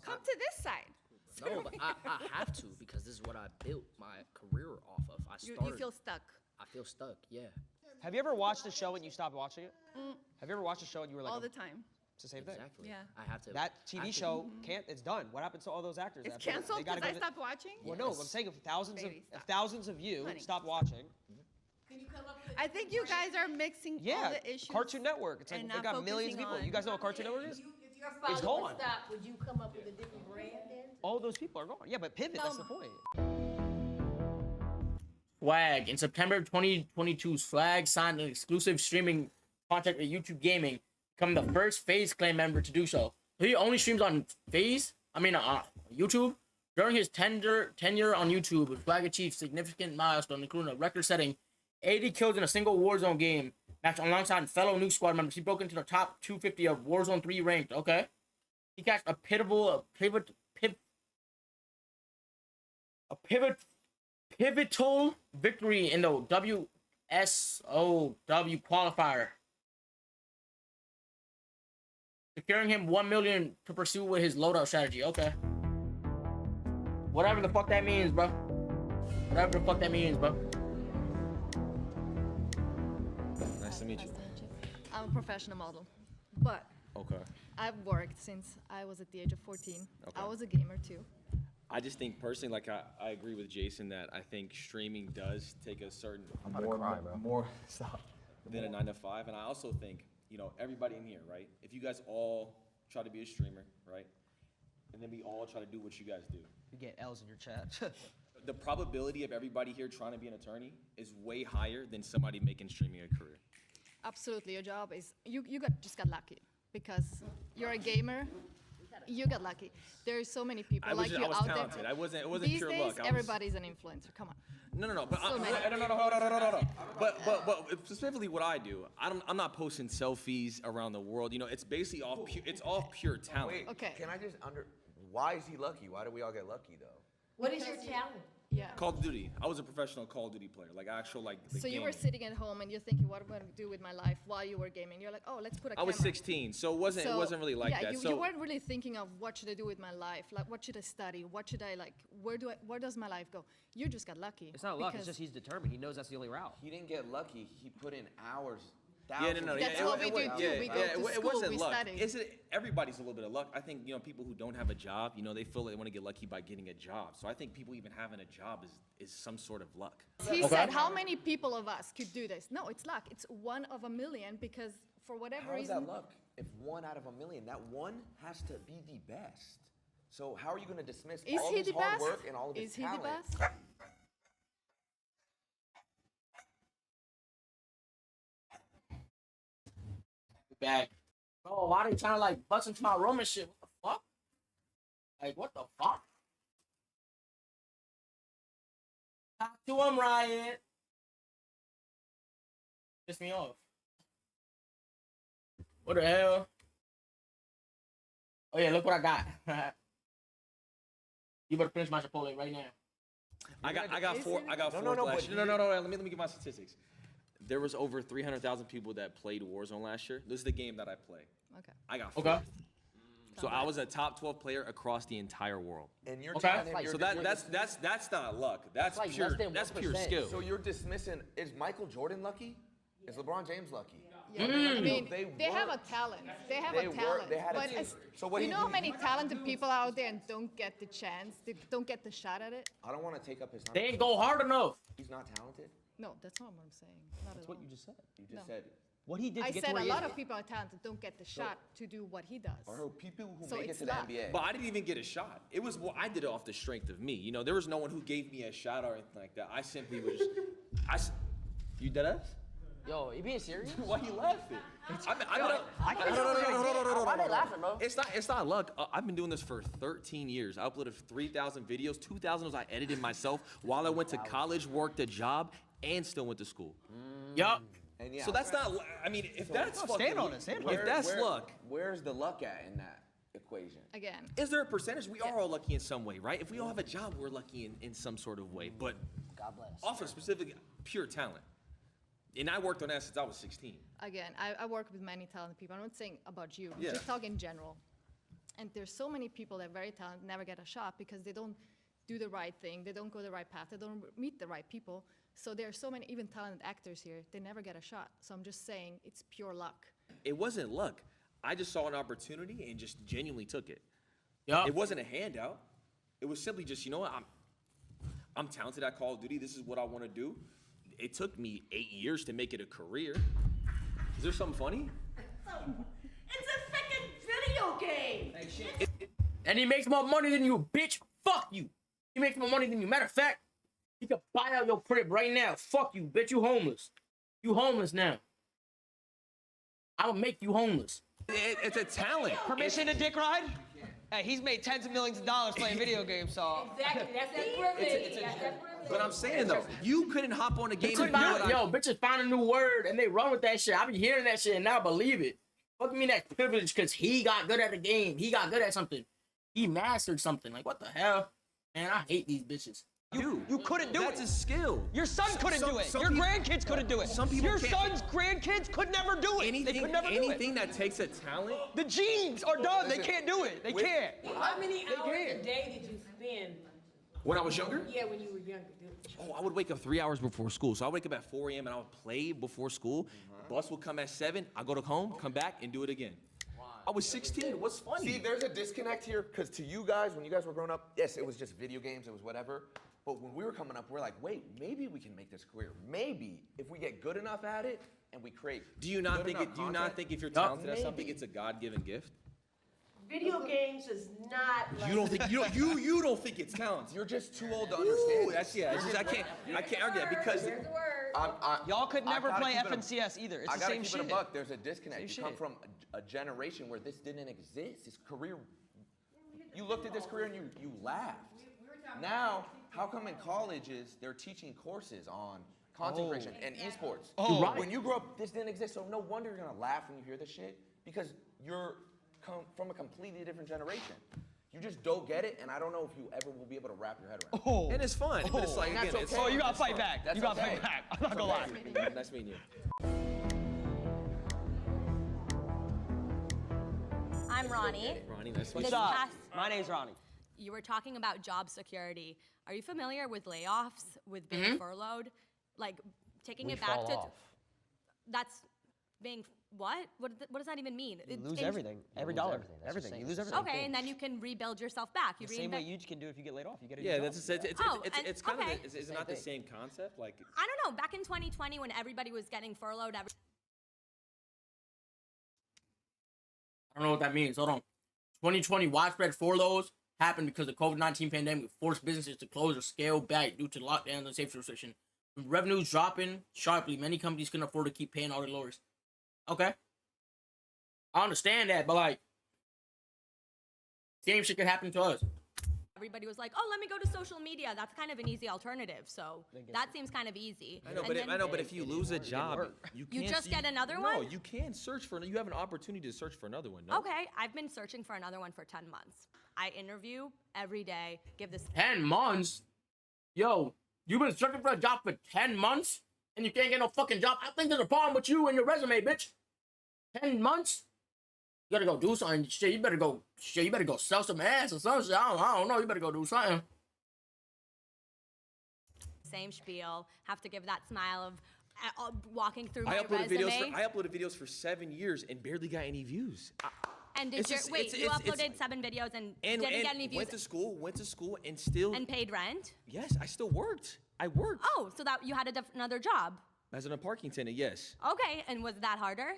Come to this side. No, but I have to because this is what I built my career off of. You feel stuck. I feel stuck, yeah. Have you ever watched a show and you stopped watching it? Mm. Have you ever watched a show and you were like, All the time. It's the same thing. Exactly. Yeah. I have to. That TV show can't. It's done. What happens to all those actors? It's after that? canceled They gotta because I go to- stopped watching? Well, no, I'm saying if thousands Baby, of stop. thousands of you Honey. stop watching. I think you guys are mixing all Yeah, the issues. Cartoon Network. It's like and they not got millions of focusing people. You guys know what Cartoon Network is? If your father It's would gone. stop, would you come up with a different brand then? All those people are gone. Yeah, but pivot. That's the point. Swag. In September 2022, Swag signed an exclusive streaming contract with YouTube Gaming, becoming the first FaZe Clan member to do so. He only streams on YouTube. During his tenure on YouTube, Swag achieved significant milestones, including a record-setting 80 kills in a single Warzone game match alongside fellow new squad members. He broke into the top 250 of Warzone 3 ranked. Okay. He cashed a pivotal victory in the WSOW qualifier, securing him 1 million to pursue with his loadout strategy. Okay. Whatever the fuck that means, bro. Whatever the fuck that means, bro. Nice to meet you. I'm a professional model, but Okay. I've worked since I was at the age of 14. Okay. I was a gamer too. I just think personally, like I agree with Jason that I think streaming does take a certain about to cry, bro. More stop. than a 9 to 5, and I also think everybody in here, right? If you guys all try to be a streamer, right, and then we all try to do what you guys do, You get L's in your chat. the probability of everybody here trying to be an attorney is way higher than somebody making streaming a career. Absolutely, your job is just got lucky because you're a gamer. You got lucky. There's so many people I was like you out talented. there. It wasn't These pure days, luck. everybody's an influencer. Come on. No. But So many. hold on. But specifically, what I do, I'm not posting selfies around the world. It's basically all pure talent. Wait, Okay. Can I just why is he lucky? Why do we all get lucky though? What is your talent? Yeah. Call of Duty. I was a professional Call of Duty player, like actual like. The So you were gaming. sitting at home and you're thinking, what am I going to do with my life while you were gaming? You're like, oh, let's put a I camera. was 16, so it wasn't really like yeah, that. You weren't really thinking of what should I do with my life? Like, what should I study? What should I like? Where does my life go? You just got lucky. It's not luck. It's because- just he's determined. He knows that's the only route. He didn't get lucky. He put in hours. Yeah, no. That's what we do too. We go to it school, wasn't we luck. study. Everybody's a little bit of luck. I think people who don't have a job, they feel they want to get lucky by getting a job. So I think people even having a job is some sort of luck. He said, how many people of us could do this? No, it's luck. It's 1 of a million because for whatever How is reason. that luck? If 1 out of a million, that one has to be the best. So how are you going to dismiss Is all he his the hard best? work and all of his Is he talent? the best? Back. Bro, why they trying to like bust into my room and shit? What the fuck? Like, what the fuck? Talk to him, Ryan. Piss me off. What the hell? Oh yeah, look what I got. You better finish my Chipotle right now. I got four. I got four. Last year. No. Let me give my statistics. There was over 300,000 people that played Warzone last year. This is the game that I play. Okay. I got fourth. So I was a top 12 player across the entire world. And you're So that's not luck. That's pure skill. So you're dismissing, is Michael Jordan lucky? Is LeBron James lucky? Yeah, I mean, they have a talent. They have a talent. But so what you know how many talented people out there and don't get the chance, they don't get the shot at it? I don't want to take up his time. They ain't go hard enough. He's not talented? No, that's not what I'm saying. Not That's at what all. you just said. You just No. said. What he did I to get said to where a he lot is. of people are talented don't get the shot to do what he does. Or people who So make it it's to the luck. NBA. But I didn't even get a shot. It was I did it off the strength of me. You know, there was no one who gave me a shot or anything like that. I simply was just. You dead ass? Yo, you being serious? Why you laughing? Why they laughing, bro? It's not luck. I've been doing this for 13 years. I uploaded 3,000 videos. 2,000 was I edited myself while I went to college, worked a job, and still went to school. Yup. So that's not. I mean, if that's fucking, stand on it. If that's luck, Where's the luck at in that equation? Again. is there a percentage? We are all lucky in some way, right? If we all have a job, we're lucky in some sort of way. But God bless. off of specific pure talent. And I worked on that since I was 16. Again, I work with many talented people. I'm not saying about you. Yeah. Just talk in general. And there's so many people that are very talented, never get a shot because they don't do the right thing. They don't go the right path. They don't meet the right people. So there are so many, even talented actors here, they never get a shot. So I'm just saying it's pure luck. It wasn't luck. I just saw an opportunity and just genuinely took it. Yup. It wasn't a handout. It was simply just, you know what, I'm talented at Call of Duty. This is what I want to do. It took me 8 years to make it a career. Is there something funny? It's a freaking video game. And he makes more money than you, bitch. Fuck you. He makes more money than you. Matter of fact, he could buy out your crib right now. Fuck you, bitch. You homeless. You homeless now. I'll make you homeless. It's a talent. Permission to dick ride? Hey, he's made tens of millions of dollars playing video games, so. Exactly, that's that privilege. That's that privilege. But I'm saying though, you couldn't hop on a game Bitches and do find, it. yo, bitches find a new word and they run with that shit. I be hearing that shit and now believe it. Fuck me that privilege because he got good at the game. He got good at something. He mastered something. Like, what the hell? Man, I hate these bitches. You couldn't do That's it. a skill. Your son couldn't do it. some Your people- grandkids couldn't do it. Some people Your can't. son's grandkids could never do it. They could never do it. Anything that takes a talent. The genes are done. They can't do it. They can't. How many hours can't. a day did you spend? When I was younger? Yeah, when you were younger. Oh, I would wake up 3 hours before school. So I wake up at 4 a.m. and I would play before school. Bus would come at 7. I go to home, come back, and do it again. I was 16. What's funny? See, there's a disconnect here because to you guys, when you guys were growing up, yes, it was just video games, it was whatever. But when we were coming up, we're like, wait, maybe we can make this career. Maybe if we get good enough at it and we create. Do you not good think? enough Do you not content, think if you're talented at something, maybe. it's a God-given gift? Video games is not like You don't think you don't think it's talent? You're just too old to understand. That's yeah. It's just, I can't argue that because Y'all could never gotta play keep it a- FNCS either. It's I the gotta same keep shit. it a buck. There's a disconnect. Same You come shit. from a generation where this didn't exist. This career, you looked at this career and you laughed. Now, how come in colleges they're teaching courses on content creation and esports? Oh. Right. When you grew up, this didn't exist. So no wonder you're gonna laugh when you hear this shit because you're from a completely different generation. You just don't get it, and I don't know if you ever will be able to wrap your head around it. Oh. and it's fun. But it's like And again, that's it's okay. Oh, you gotta it's fight fun. back. That's You gotta okay. fight back. I'm not gonna lie. Nice meeting you. I'm Ronnie. Ronnie, nice to meet This you. What's up? past- My name's Ronnie. You were talking about job security. Are you familiar with layoffs, with being furloughed? Like taking it back to. That's being what? What does that even mean? You lose everything. Every dollar. Everything. You lose everything. Okay, and then you can rebuild yourself back. You The same way reinvent. you can do if you get laid off. You get a new Yeah, job. it's Oh, and- it's kind okay. of is it not the same concept? Like I don't know. Back in 2020, when everybody was getting furloughed, I don't know what that means. Hold on. 2020 widespread furloughs happened because the COVID-19 pandemic forced businesses to close or scale back due to lockdowns and safety restrictions. With revenues dropping sharply, many companies couldn't afford to keep paying all their lawyers. Okay. I understand that, but like, same shit could happen to us. everybody was like, "Oh, let me go to social media." That's kind of an easy alternative. So that seems kind of easy. I know, And but then- I know, but if you lose a job, you You can't. just get another no, one? you can search for. You have an opportunity to search for another one. No? Okay, I've been searching for another one for 10 months. I interview every day, give this 10 months? Yo, you've been searching for a job for 10 months and you can't get no fucking job? I think there's a problem with you and your resume, bitch. 10 months? You gotta go do something. Shit, you better go sell some ass or some shit. I don't know. You better go do something. same spiel, have to give that smile of walking through my I resume. uploaded videos for 7 years and barely got any views. And did you you uploaded 7 videos and didn't get any views? Went to school and still. And paid rent? Yes, I still worked. I worked. Oh, so that you had another job? As a parking attendant, yes. Okay, and was that harder?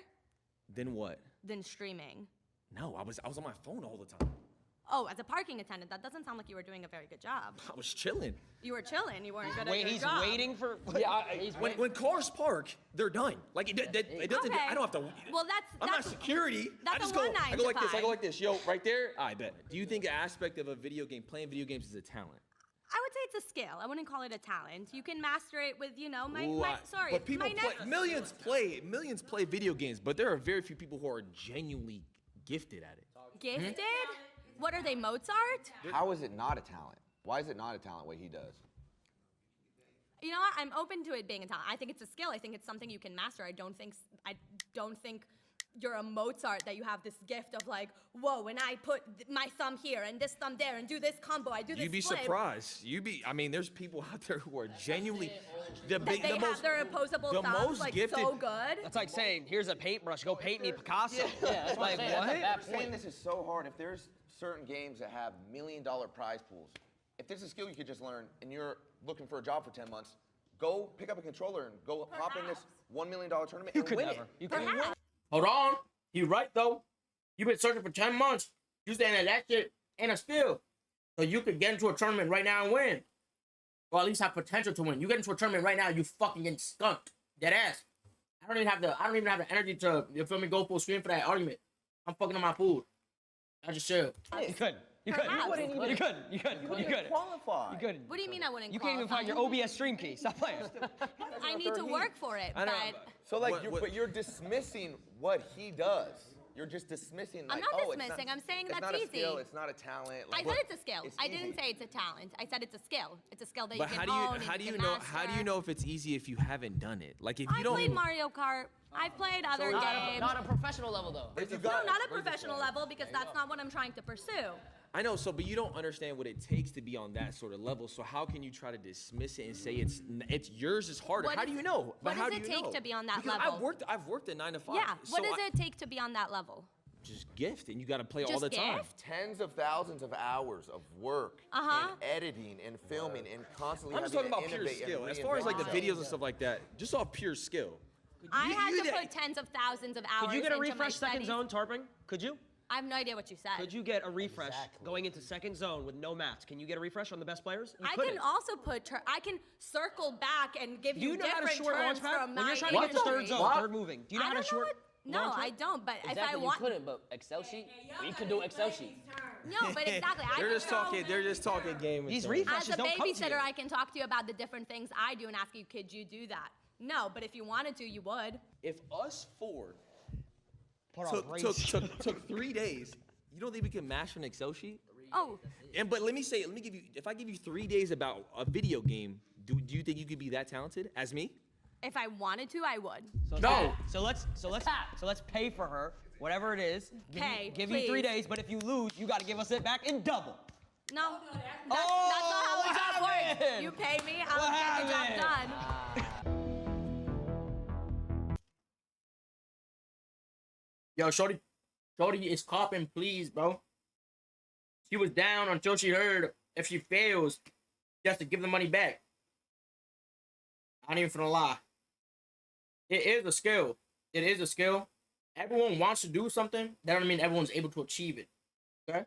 Then what? Than streaming? No, I was on my phone all the time. Oh, as a parking attendant, that doesn't sound like you were doing a very good job. I was chilling. You were chilling. You weren't good at your job. He's waiting for. Yeah, when cars park, they're done. Like it doesn't. Okay. I don't have to. Well, I'm not security. That's I just a go. one I go like this. I 9 to go like this. Yo, right there. I bet. Do you think an aspect of a video game, playing video games, is a talent? I would say it's a skill. I wouldn't call it a talent. You can master it with, But people millions play video games, but there are very few people who are genuinely gifted at it. Gifted? What are they, Mozart? How is it not a talent? Why is it not a talent what he does? You know what? I'm open to it being a talent. I think it's a skill. I think it's something you can master. I don't think you're a Mozart, that you have this gift of like, whoa, when I put my thumb here and this thumb there and do this combo, I do this You'd be flip. surprised. I mean, there's people out there who are genuinely They have their opposable thumbs like so good. That's like saying, here's a paintbrush, go paint me Picasso. Yeah, That's like, what? I'm saying this is so hard. If there's certain games that have $1 million prize pools, if there's a skill you could just learn and you're looking for a job for 10 months, go pick up a controller and go hop in this $1 million tournament and win it. You could never. Hold on. He right, though. You've been searching for 10 months. You saying that shit ain't a skill. So you could get into a tournament right now and win. Or at least have potential to win. You get into a tournament right now, you fucking get skunked. Dead ass. I don't even have the energy to, you feel me, go full stream for that argument. I'm fucking on my food. I just chill. You couldn't. You couldn't. Qualify. You couldn't. What do you mean I wouldn't You can't even find your OBS stream key. Stop playing. I need to work for it, but So like, but you're dismissing what he does. You're just dismissing. Like, I'm not oh, dismissing. I'm saying it's that's not a easy. skill. It's not a talent. I Like, said it's a skill. I didn't easy. say it's a talent. I said it's a skill. It's a skill that But you how can do you hone. how do you you can know master. how do you know if it's easy if you haven't done it? Like if you I don't. played Mario Kart. I've played other games. Not a professional level though. No, not a professional level because that's not what I'm trying to pursue. I know, but you don't understand what it takes to be on that sort of level. So how can you try to dismiss it and say it's yours is harder? How do you know? What how does do it you take know? to be on that Because level? I've worked at 9 to 5. Yeah. What so does it take to be on that level? Just gift, and you got to play all Just the time. gift? Tens of thousands of hours of work Uh-huh. and editing and filming and constantly I'm just having talking to about pure innovate and skill. As far as like the reinvent videos and stuff like that, just off pure skill. I had to put tens of thousands of hours Could you get a into my refresh second studies. zone tarping? Could you? I have no idea what you said. Could you get a refresh going into second zone with no mats? Can you get a refresh on the best players? You I couldn't. can also put I can circle back and give Do you know how to different short turns launch pad? from When you're my trying to get to third injury. zone, third moving. Do you know how to short? No, launch I pad? don't. But if I Exactly, want, you couldn't, but Excel sheet, we could do Excel sheet. no, but exactly. I They're can just throw- talking. They're just talking game. These and refreshes As a don't come to babysitter, you. I can talk to you about the different things I do and ask you, could you do that? No, but if you wanted to, you would. If us four Put on race. took 3 days, you don't think we can master an Excel sheet? Oh, But let me give you. If I give you 3 days about a video game, do you think you could be that talented as me? if I wanted to, I would. So let's pay for her, whatever it is. Give you 3 please. days, but if you lose, you got to give us it back in double. No, that's not how the what job works. happened? You pay me, I'll What get the job happened? done. Yo, Shorty is copping, please, bro. She was down until she heard if she fails, she has to give the money back. I ain't even finna lie. It is a skill. It is a skill. Everyone wants to do something. That doesn't mean everyone's able to achieve it. Okay?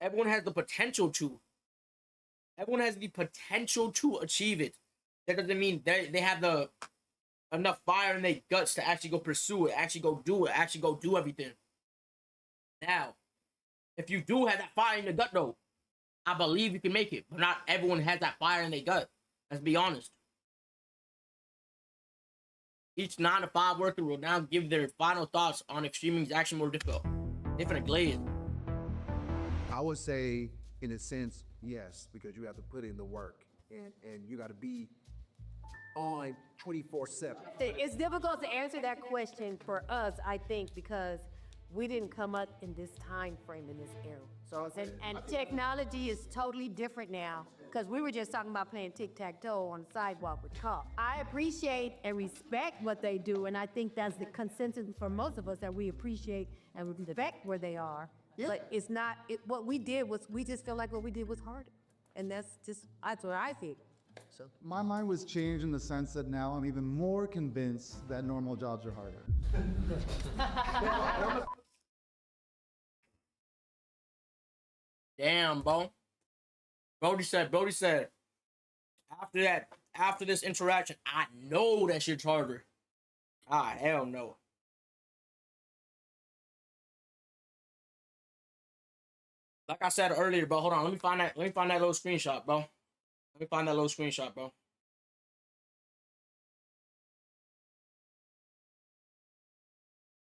Everyone has the potential to. Everyone has the potential to achieve it. That doesn't mean they have the enough fire in their guts to actually go pursue it, actually go do it, actually go do everything. Now, if you do have that fire in your gut, though, I believe you can make it. But not everyone has that fire in their gut. Let's be honest. Each 9 to 5 worker will now give their final thoughts on if streaming is actually more difficult. Different glaze. would say, in a sense, yes, because you have to put in the work and you got to be on 24/7. It's difficult to answer that question for us, I think, because we didn't come up in this time frame in this era. And technology is totally different now, because we were just talking about playing tic-tac-toe on the sidewalk with chalk. I appreciate and respect what they do, and I think that's the consensus for most of us, that we appreciate and respect where they are. Yeah. But it's not, what we did was, we just feel like what we did was harder. And that's what I think. So My mind was changed in the sense that now I'm even more convinced that normal jobs are harder. Damn, bro. Brody said, after this interaction, I know that shit's harder. Ah, hell no. Like I said earlier, bro. Hold on, let me find that little screenshot, bro.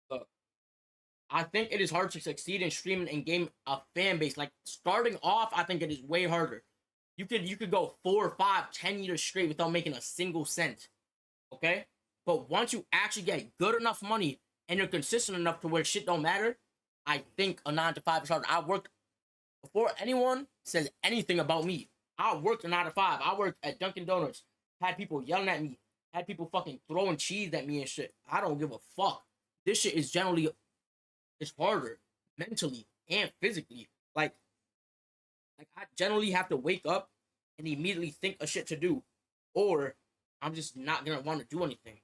Look, I think it is hard to succeed in streaming and gain a fan base. Like, starting off, I think it is way harder. You could go 4, 5, 10 years straight without making a single cent. Okay? But once you actually get good enough money and you're consistent enough to where shit don't matter, I think a 9 to 5 is harder. I worked, before anyone says anything about me, I worked a 9 to 5. I worked at Dunkin' Donuts. Had people yelling at me. Had people fucking throwing cheese at me and shit. I don't give a fuck. This shit is generally, it's harder mentally and physically. Like I generally have to wake up and immediately think of shit to do, or I'm just not gonna want to do anything.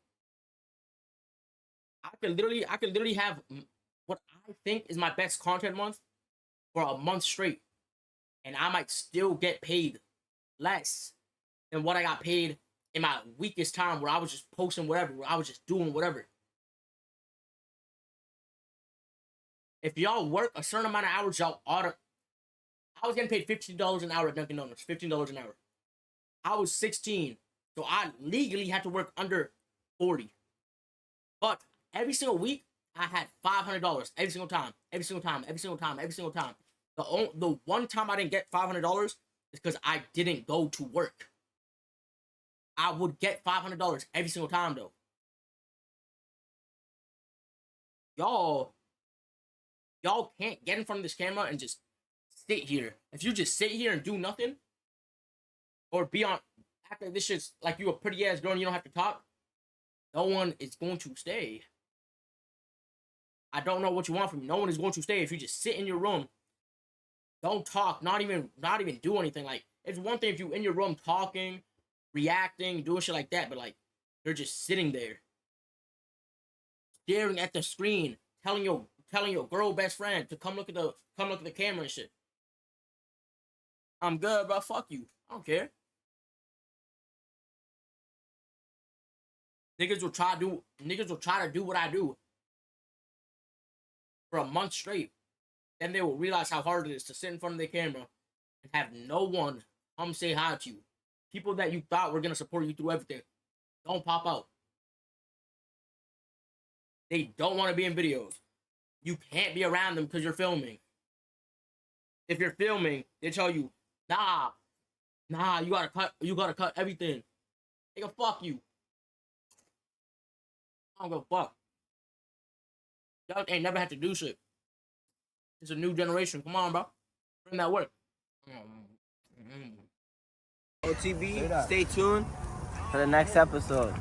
I could literally have what I think is my best content month for a month straight, and I might still get paid less than what I got paid in my weakest time, where I was just posting whatever, where I was just doing whatever. If y'all work a certain amount of hours, y'all ought to. I was getting paid $15 an hour at Dunkin' Donuts. $15 an hour. I was 16, so I legally had to work under 40. But every single week, I had $500 every single time. The one time I didn't get $500 is because I didn't go to work. I would get $500 every single time, though. Y'all can't get in front of this camera and just sit here. If you just sit here and do nothing, or be on, act like this shit's like you a pretty ass girl and you don't have to talk, no one is going to stay. I don't know what you want from me. No one is going to stay if you just sit in your room, don't talk, not even do anything. Like, it's one thing if you in your room talking, reacting, doing shit like that, but like, you're just sitting there, staring at the screen, telling your girl best friend to come look at the camera and shit. I'm good, bro. Fuck you. I don't care. Niggas will try to do what I do for a month straight. Then they will realize how hard it is to sit in front of the camera and have no one come say hi to you. People that you thought were gonna support you through everything don't pop out. They don't want to be in videos. You can't be around them because you're filming. If you're filming, they tell you, nah, you gotta cut everything. Nigga, fuck you. I don't give a fuck. Y'all ain't never had to do shit. It's a new generation. Come on, bro. Bring that work. OTB, stay tuned for the next episode.